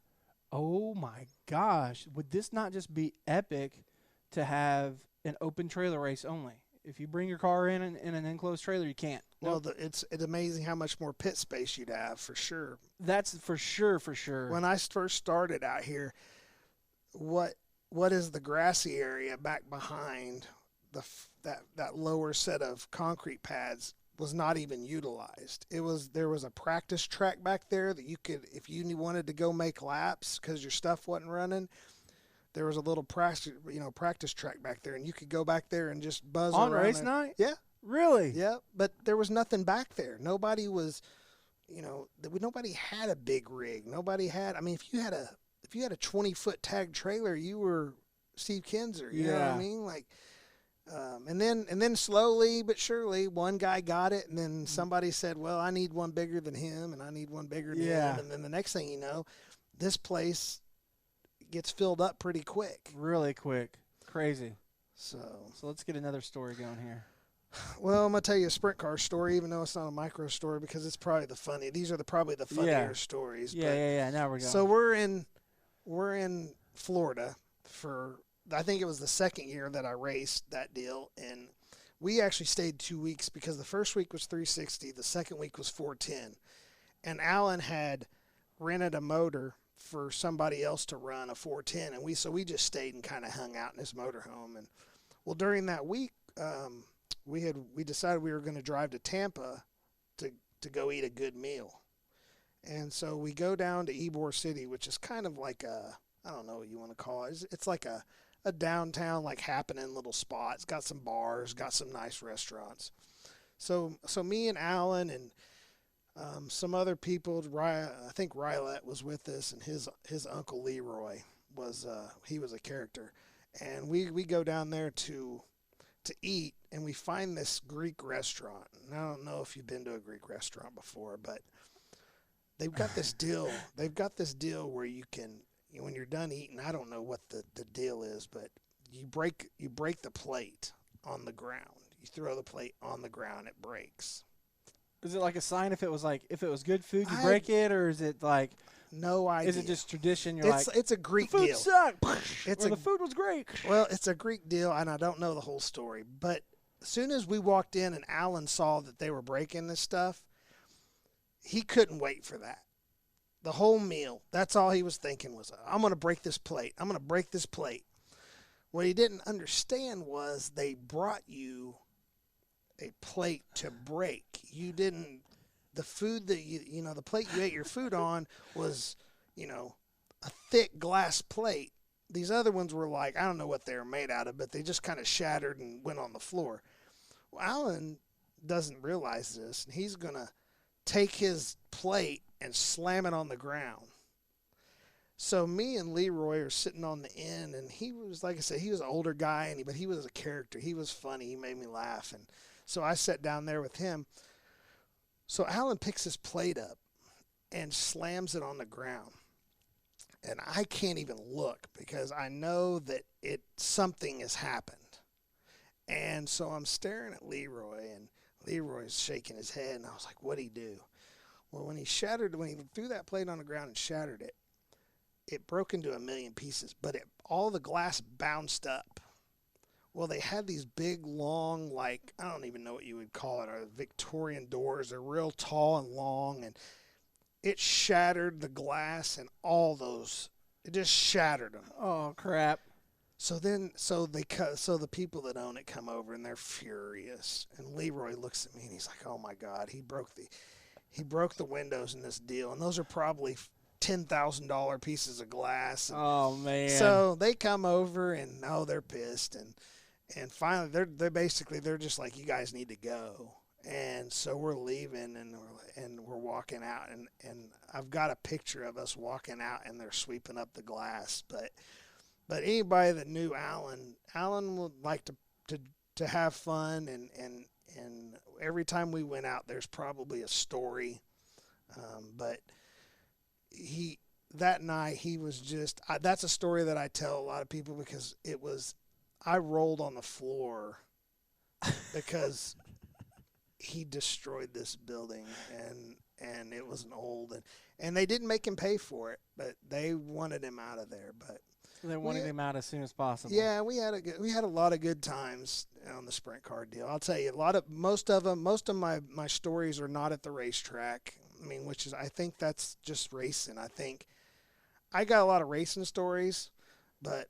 oh, my gosh, would this not just be epic to have an open trailer race only? If you bring your car in an enclosed trailer, you can't. Well, it's amazing how much more pit space you'd have, for sure. That's for sure. When I first started out here, what is the grassy area back behind that lower set of concrete pads was not even utilized. There was a practice track back there that you could, if you wanted to go make laps because your stuff wasn't running, there was a little practice track back there, and you could go back there and just buzz on around race night. Yeah, really. Yeah, but there was nothing back there. Nobody was, nobody had a big rig. Nobody had. I mean, if you had a 20-foot tag trailer, you were Steve Kinzer. You know what I mean? Like, and then slowly but surely, one guy got it, and then somebody said, "Well, I need one bigger than him, and I need one bigger than him," and then the next thing you know, this place gets filled up pretty quick. Really quick. Crazy. So let's get another story going here. Well, I'm going to tell you a sprint car story, even though it's not a micro story, because it's probably these are probably the funnier stories. Yeah. Now we're going. So we're in Florida for, I think it was the second year that I raced that deal, and we actually stayed 2 weeks because the first week was 360, the second week was 410. And Alan had rented a motor for somebody else to run a 410, and we just stayed and kind of hung out in his motorhome. And well, during that week, we decided we were going to drive to Tampa to go eat a good meal. And so we go down to Ybor City, which is kind of like I don't know what you want to call it. It's like a downtown, like, happening little spot. It's got some bars, got some nice restaurants. So me and Alan and some other people, I think Rylette was with us, and his uncle Leroy was a character. And we go down there to eat, and we find this Greek restaurant. And I don't know if you've been to a Greek restaurant before, but they've got this deal. They've got this deal where you can, when you're done eating, I don't know what the deal is, but you break the plate on the ground. You throw the plate on the ground, it breaks. Is it like a sign if it was good food, you break it, or is it like no idea? Is it just tradition? It's a Greek deal. The food sucked. The food was great. Well, it's a Greek deal, and I don't know the whole story. But as soon as we walked in and Alan saw that they were breaking this stuff, he couldn't wait for that. The whole meal, that's all he was thinking was, I'm going to break this plate. I'm going to break this plate. What he didn't understand was they brought you a plate to break. You didn't, the food that the plate you ate your food on was, a thick glass plate. These other ones were like, I don't know what they were made out of, but they just kind of shattered and went on the floor. Well, Alan doesn't realize this, and he's going to take his plate and slam it on the ground. So me and Leroy are sitting on the end, and he was, like I said, he was an older guy, but he was a character. He was funny. He made me laugh. And so I sat down there with him. So Alan picks his plate up and slams it on the ground. And I can't even look because I know that something has happened. And so I'm staring at Leroy, and Leroy's shaking his head, and I was like, what'd he do? Well, when he threw that plate on the ground and shattered it, it broke into a million pieces, but all the glass bounced up. Well, they had these big, long, I don't even know what you would call it, or Victorian doors. They're real tall and long, and it shattered the glass and it just shattered them. Oh, crap. So the people that own it come over, and they're furious. And Leroy looks at me, and he's like, oh, my God, he broke the windows in this deal, and those are probably $10,000 pieces of glass. Oh, man. So they come over, and they're pissed, and finally they're just like, you guys need to go. And so we're leaving, and we're walking out, and I've got a picture of us walking out, and they're sweeping up the glass. But anybody that knew Alan would like to have fun, and every time we went out, there's probably a story. But that night he was just, that's a story that I tell a lot of people because I rolled on the floor because he destroyed this building, and it was an old, and they didn't make him pay for it, but they wanted him out of there. But they wanted him out as soon as possible. Yeah, we had a lot of good times on the sprint car deal. I'll tell you, most of my stories are not at the racetrack. I mean, I think that's just racing. I think I got a lot of racing stories, but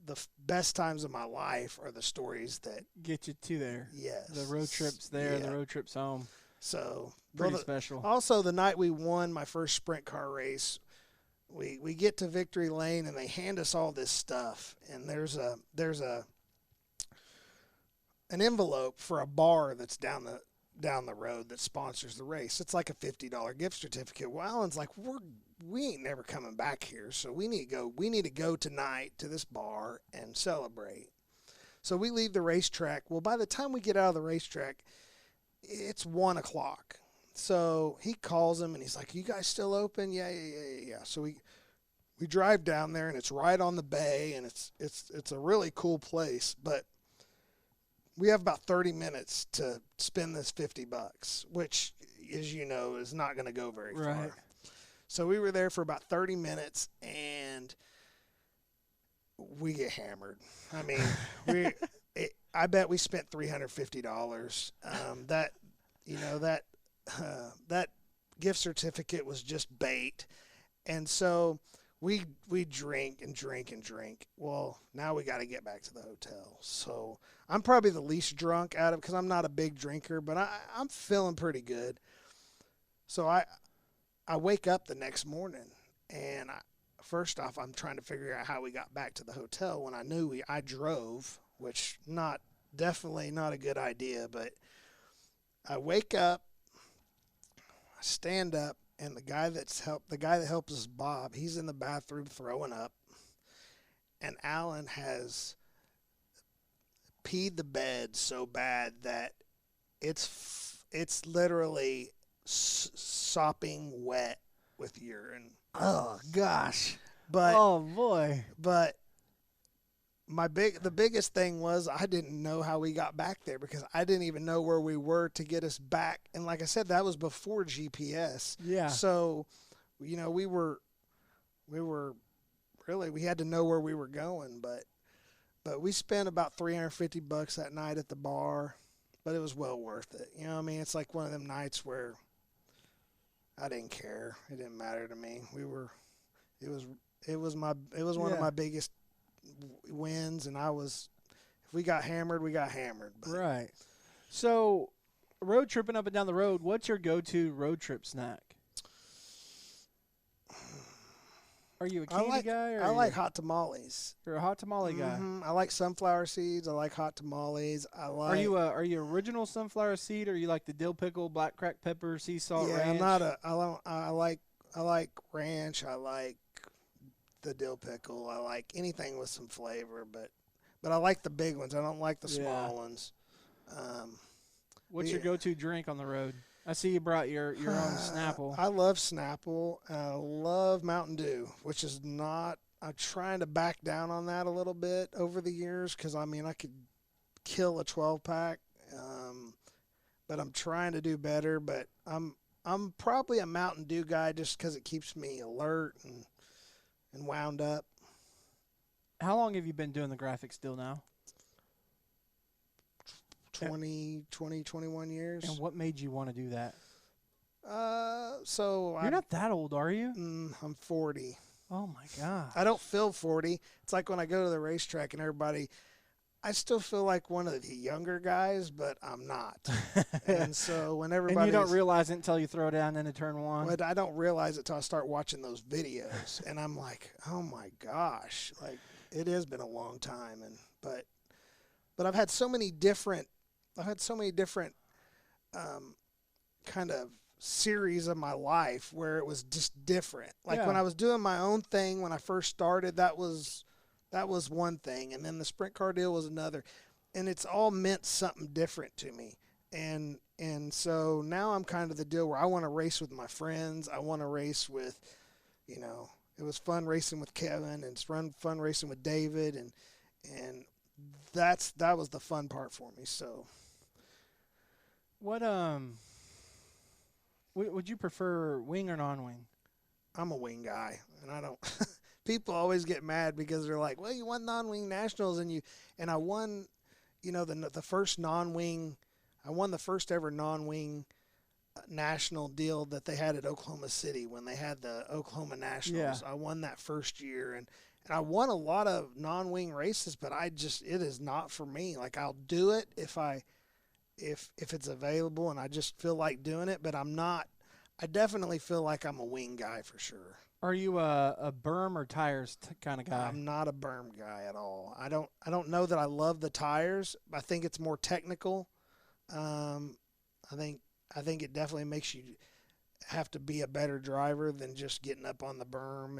the best times of my life are the stories that get you to there. Yes. The road trips there, the road trips home. So pretty special. Also, the night we won my first sprint car race, we get to Victory Lane, and they hand us all this stuff, and there's an envelope for a bar that's down the road that sponsors the race. It's like a $50 gift certificate. Well, Alan's like, we ain't never coming back here, so we need to go tonight to this bar and celebrate. So we leave the racetrack. Well, by the time we get out of the racetrack, it's 1 o'clock. So he calls him, and he's like, you guys still open? Yeah. So we drive down there, and it's right on the bay, and it's a really cool place, but we have about 30 minutes to spend this $50, which, as you know, is not going to go very far. So we were there for about 30 minutes, and we get hammered. I mean, I bet we spent $350. That gift certificate was just bait, and so we drink and drink and drink. Well, now we got to get back to the hotel. So I'm probably the least drunk out of, because I'm not a big drinker, but I'm feeling pretty good. So I wake up the next morning, and first off, I'm trying to figure out how we got back to the hotel when I knew I drove, which definitely not a good idea. But I wake up, I stand up, and the guy that helps us, Bob, he's in the bathroom throwing up, and Alan has peed the bed so bad that it's literally sopping wet with urine. Oh gosh. But oh boy. But the biggest thing was I didn't know how we got back there because I didn't even know where we were to get us back. And like I said, that was before GPS. Yeah. So, you know, we had to know where we were going, but we spent about $350 that night at the bar, but it was well worth it. You know what I mean? It's like one of them nights where I didn't care. It didn't matter to me. It was one of my biggest wins, and if we got hammered, we got hammered. But. Right. So, road tripping up and down the road, what's your go-to road trip snack? Are you a candy guy? Or I like hot tamales. You're a hot tamale guy. I like sunflower seeds. I like hot tamales. Are you original sunflower seed, or you like the dill pickle, black cracked pepper, sea salt ranch? I like ranch. I like the dill pickle. I like anything with some flavor, but I like the big ones. I don't like the small ones. What's your go-to drink on the road? I see you brought your own Snapple. I love Snapple. I love Mountain Dew, which is not – I'm trying to back down on that a little bit over the years because, I mean, I could kill a 12-pack, but I'm trying to do better. But I'm probably a Mountain Dew guy just because it keeps me alert and wound up. How long have you been doing the graphics still now? 21 years. And what made you want to do that? You're not that old, are you? I'm 40. Oh my God. I don't feel 40. It's like when I go to the racetrack and everybody, I still feel like one of the younger guys, but I'm not. And so when everybody, and you don't realize it until you throw down into turn one. But I don't realize it till I start watching those videos, and I'm like, oh my gosh, like it has been a long time, but I've had so many different kind of series of my life where it was just different. Like when I was doing my own thing when I first started, that was one thing, and then the sprint car deal was another, and it's all meant something different to me. And so now I'm kind of the deal where I want to race with my friends. I want to race with, you know, it was fun racing with Kevin, and it's fun racing with David, and that was the fun part for me. So what would you prefer, wing or non-wing? I'm a wing guy, and I don't people always get mad because they're like, well, you won non-wing nationals and I won, you know, the first non-wing. I won the first ever non-wing national deal that they had at Oklahoma City when they had the Oklahoma Nationals. Yeah. I won that first year, and I won a lot of non-wing races, but it is not for me. Like, I'll do it if it's available and I just feel like doing it, but I'm not. I definitely feel like I'm a wing guy for sure. Are you a berm or tires kind of guy? I'm not a berm guy at all. I don't know that I love the tires. I think it's more technical. I think it definitely makes you have to be a better driver than just getting up on the berm,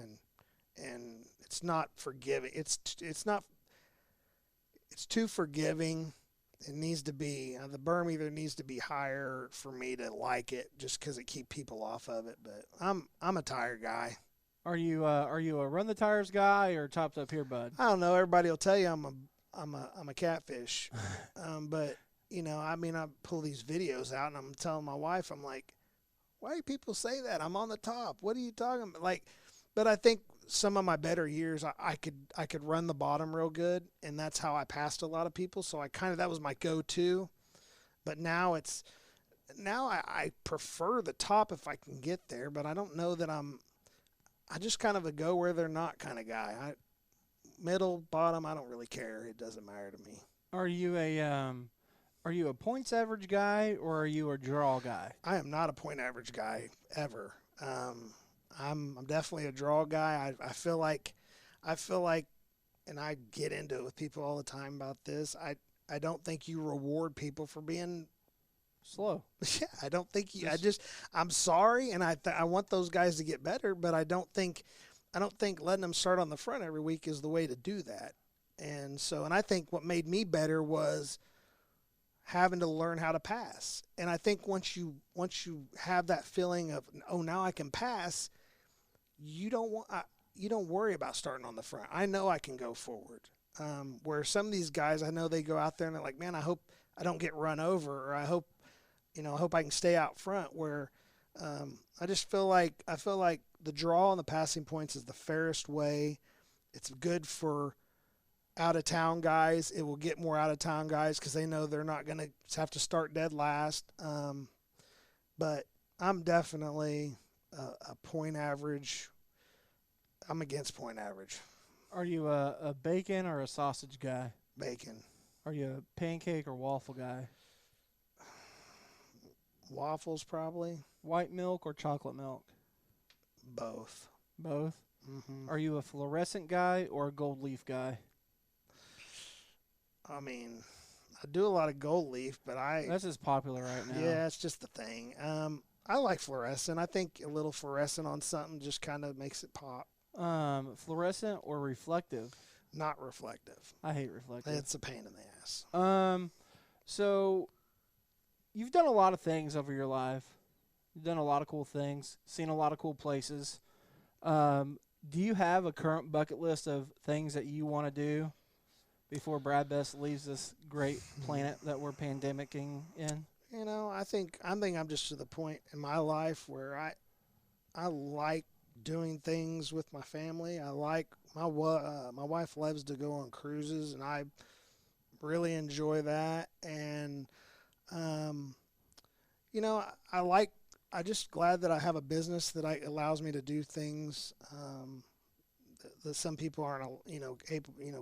and it's not forgiving. It's too forgiving. It needs to be the berm either needs to be higher for me to like it, just because it keep people off of it. But I'm a tire guy. Are you a run the tires guy or tops up here, bud? I don't know. Everybody will tell you I'm a catfish, but you know, I mean, I pull these videos out and I'm telling my wife, I'm like, why do people say that? I'm on the top. What are you talking about? Like, but I think some of my better years, I could run the bottom real good, and that's how I passed a lot of people. So that was my go-to. But now I prefer the top if I can get there, but I don't know that I just kind of a go where they're not kind of guy. Middle, bottom, I don't really care. It doesn't matter to me. Are you a points average guy or are you a draw guy? I am not a point average guy ever. I'm definitely a draw guy. I feel like, and I get into it with people all the time about this. I don't think you reward people for being slow. Yeah, I don't think you. I'm sorry, and I want those guys to get better, but I don't think letting them start on the front every week is the way to do that. And I think what made me better was having to learn how to pass. And I think once you have that feeling of, oh, now I can pass, you don't worry about starting on the front. I know I can go forward. Where some of these guys, I know they go out there and they're like, man, I hope I don't get run over, or I hope I can stay out front. Where I feel like the draw on the passing points is the fairest way. It's good for out-of-town guys. It will get more out-of-town guys because they know they're not going to have to start dead last. But I'm definitely a point average. I'm against point average. Are you a bacon or a sausage guy? Bacon. Are you a pancake or waffle guy? Waffles, probably. White milk or chocolate milk? Both. Both? Mm-hmm. Are you a fluorescent guy or a gold leaf guy? I mean, I do a lot of gold leaf, but That's just popular right now. Yeah, it's just the thing. I like fluorescent. I think a little fluorescent on something just kind of makes it pop. Fluorescent or reflective? Not reflective. I hate reflective. It's a pain in the ass. So you've done a lot of things over your life. You've done a lot of cool things, seen a lot of cool places. Do you have a current bucket list of things that you want to do before Brad Best leaves this great planet that we're pandemicking in? I think I'm just to the point in my life where I like doing things with my family. I like my wife loves to go on cruises, and I really enjoy that. And I just glad that I have a business that allows me to do things that some people aren't,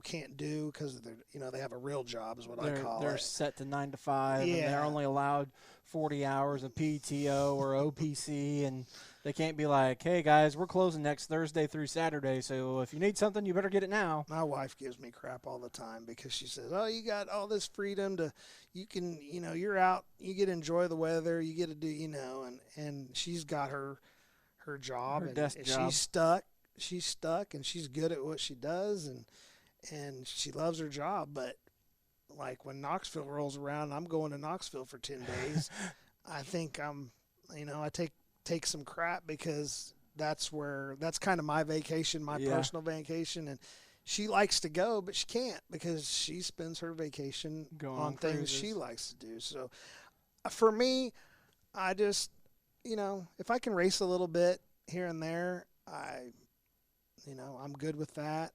can't do because they have a real job is what I call it. They're set to 9 to 5, Yeah. and they're only allowed 40 hours of PTO or OPC, and they can't be like, hey, guys, we're closing next Thursday through Saturday, so if you need something, you better get it now. My wife gives me crap all the time because she says, oh, you got all this freedom you're out, you get to enjoy the weather, you get to do, and she's got her job, Her and desk job. She's stuck, and she's good at what she does, and she loves her job. But like when Knoxville rolls around, I'm going to Knoxville for 10 days. I think I take some crap because that's kind of my vacation, my personal vacation, and she likes to go, but she can't because she spends her vacation on things she likes to do. So for me, I just, if I can race a little bit here and there, I'm good with that.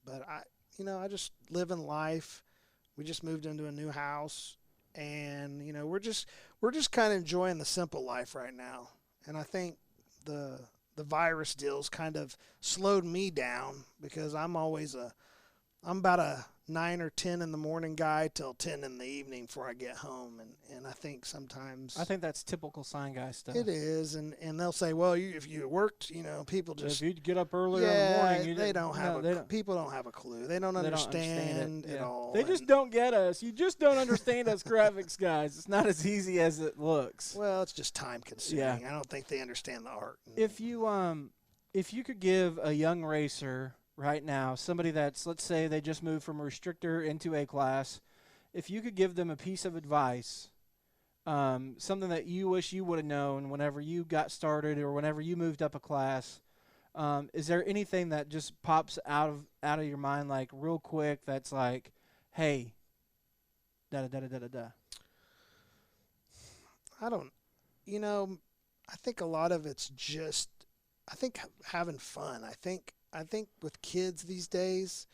But I just live in life. We just moved into a new house, and we're just kind of enjoying the simple life right now. And I think the virus deal's kind of slowed me down because I'm about a 9 or 10 in the morning guy till 10 in the evening before I get home, and I think sometimes that's typical sign guy stuff. it is, and they'll say, well, if you worked, people just if you get up earlier in the morning, people don't have a clue. They don't understand it all. They just don't get us. You just don't understand us graphics guys. It's not as easy as it looks. Well, it's just time consuming. Yeah. I don't think they understand the art. If you could give a young racer right now, somebody that's, let's say they just moved from a restrictor into A class, if you could give them a piece of advice, something that you wish you would have known whenever you got started or whenever you moved up a class, is there anything that just pops out of your mind like real quick that's like, hey, da-da-da-da-da-da? I think a lot of it's just, having fun. I think with kids these days,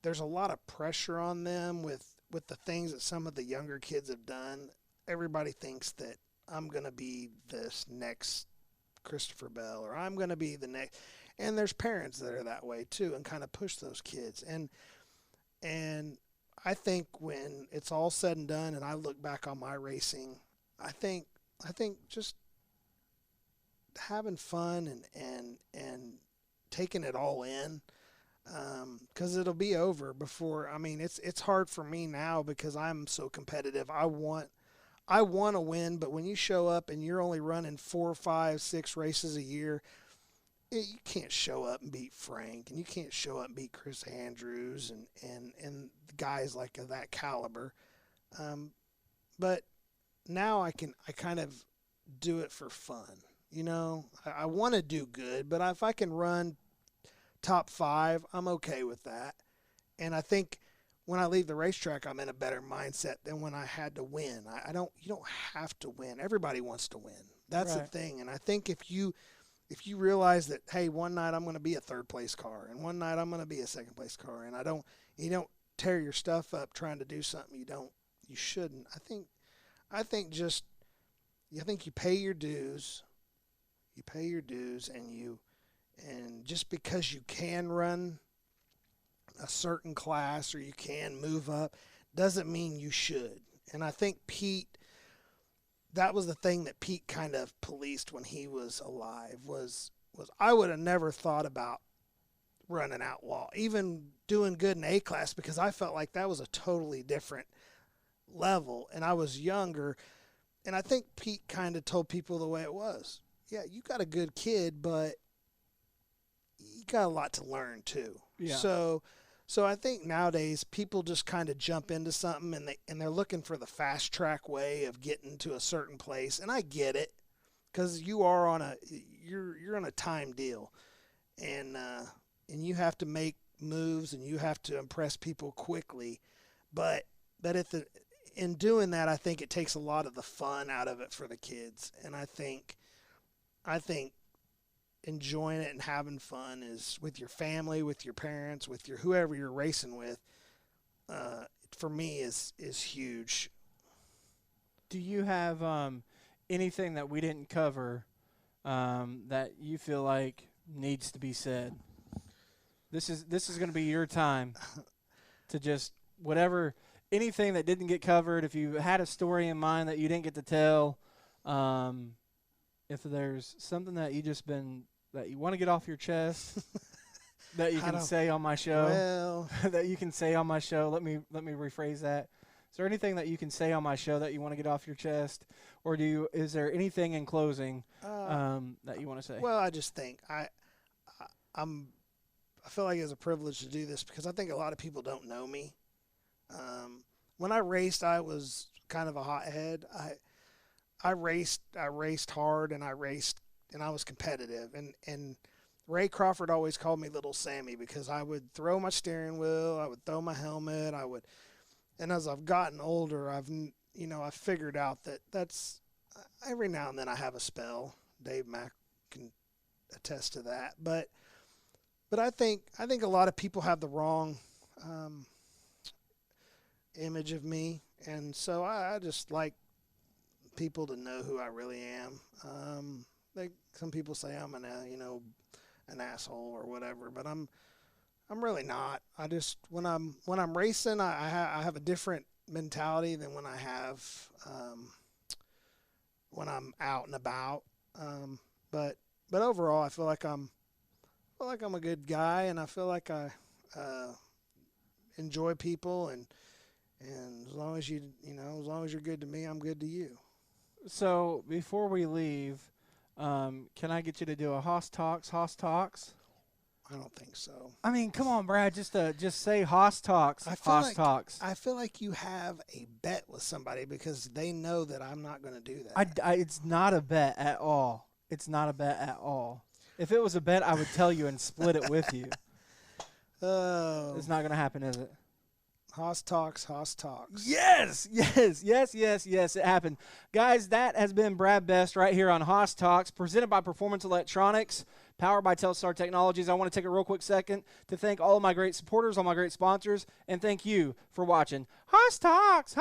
there's a lot of pressure on them with the things that some of the younger kids have done. Everybody thinks that I'm going to be this next Christopher Bell, or I'm going to be the next. And there's parents that are that way too and kind of push those kids. And I think when it's all said and done and I look back on my racing, I think just having fun and taking it all in, because it'll be over before. I mean, it's hard for me now because I'm so competitive. I want to win, but when you show up and you're only running 4, 5, 6 races a year, you can't show up and beat Frank, and you can't show up and beat Chris Andrews and guys like that caliber. But now I kind of do it for fun. I want to do good, but if I can run top 5, I'm okay with that. And I think when I leave the racetrack, I'm in a better mindset than when I had to win. You don't have to win. Everybody wants to win. That's the thing. And I think if you realize that, hey, one night I'm going to be a third place car, and one night I'm going to be a second place car, and you don't tear your stuff up trying to do something you shouldn't. I think you pay your dues. You pay your dues, and just because you can run a certain class or you can move up doesn't mean you should. And I think Pete, that was the thing that Pete kind of policed when he was alive, was I would have never thought about running outlaw, even doing good in A class, because I felt like that was a totally different level, and I was younger. And I think Pete kind of told people the way it was. Yeah, you got a good kid, but you got a lot to learn too. Yeah. So I think nowadays people just kind of jump into something and they're looking for the fast track way of getting to a certain place. And I get it, because you're on a time deal, and you have to make moves and you have to impress people quickly. But in doing that, I think it takes a lot of the fun out of it for the kids. And I think enjoying it and having fun is with your family, with your parents, with your whoever you're racing with. For me, is huge. Do you have anything that we didn't cover that you feel like needs to be said? This is going to be your time to just whatever. Anything that didn't get covered, if you had a story in mind that you didn't get to tell, if there's something that that you want to get off your chest, that you can say on my show, that you can say on my show. Let me rephrase that. Is there anything that you can say on my show that you want to get off your chest, or is there anything in closing that you want to say? Well, I just think I feel like it's a privilege to do this, because I think a lot of people don't know me. When I raced, I was kind of a hothead. I raced hard, and I was competitive. And Ray Crawford always called me Little Sammy, because I would throw my steering wheel, I would throw my helmet, and as I've gotten older, I've figured out that's every now and then I have a spell. Dave Mack can attest to that. But I think a lot of people have the wrong image of me, and so I just like people to know who I really am. Some people say I'm an asshole or whatever, but I'm really not. I just when I'm racing, I have a different mentality than when I have when I'm out and about. But overall, I feel like I'm a good guy, and I feel like I enjoy people, and as long as as long as you're good to me, I'm good to you. So before we leave, can I get you to do a Haas Talks? I don't think so. I mean, come on, Brad. Just say Haas Talks. Talks. I feel like you have a bet with somebody, because they know that I'm not going to do that. It's not a bet at all. It's not a bet at all. If it was a bet, I would tell you and split it with you. Oh. It's not going to happen, is it? Haas Talks. Yes, it happened. Guys, that has been Brad Best right here on Haas Talks, presented by Performance Electronics, powered by Telstar Technologies. I want to take a real quick second to thank all of my great supporters, all my great sponsors, and thank you for watching Haas Talks.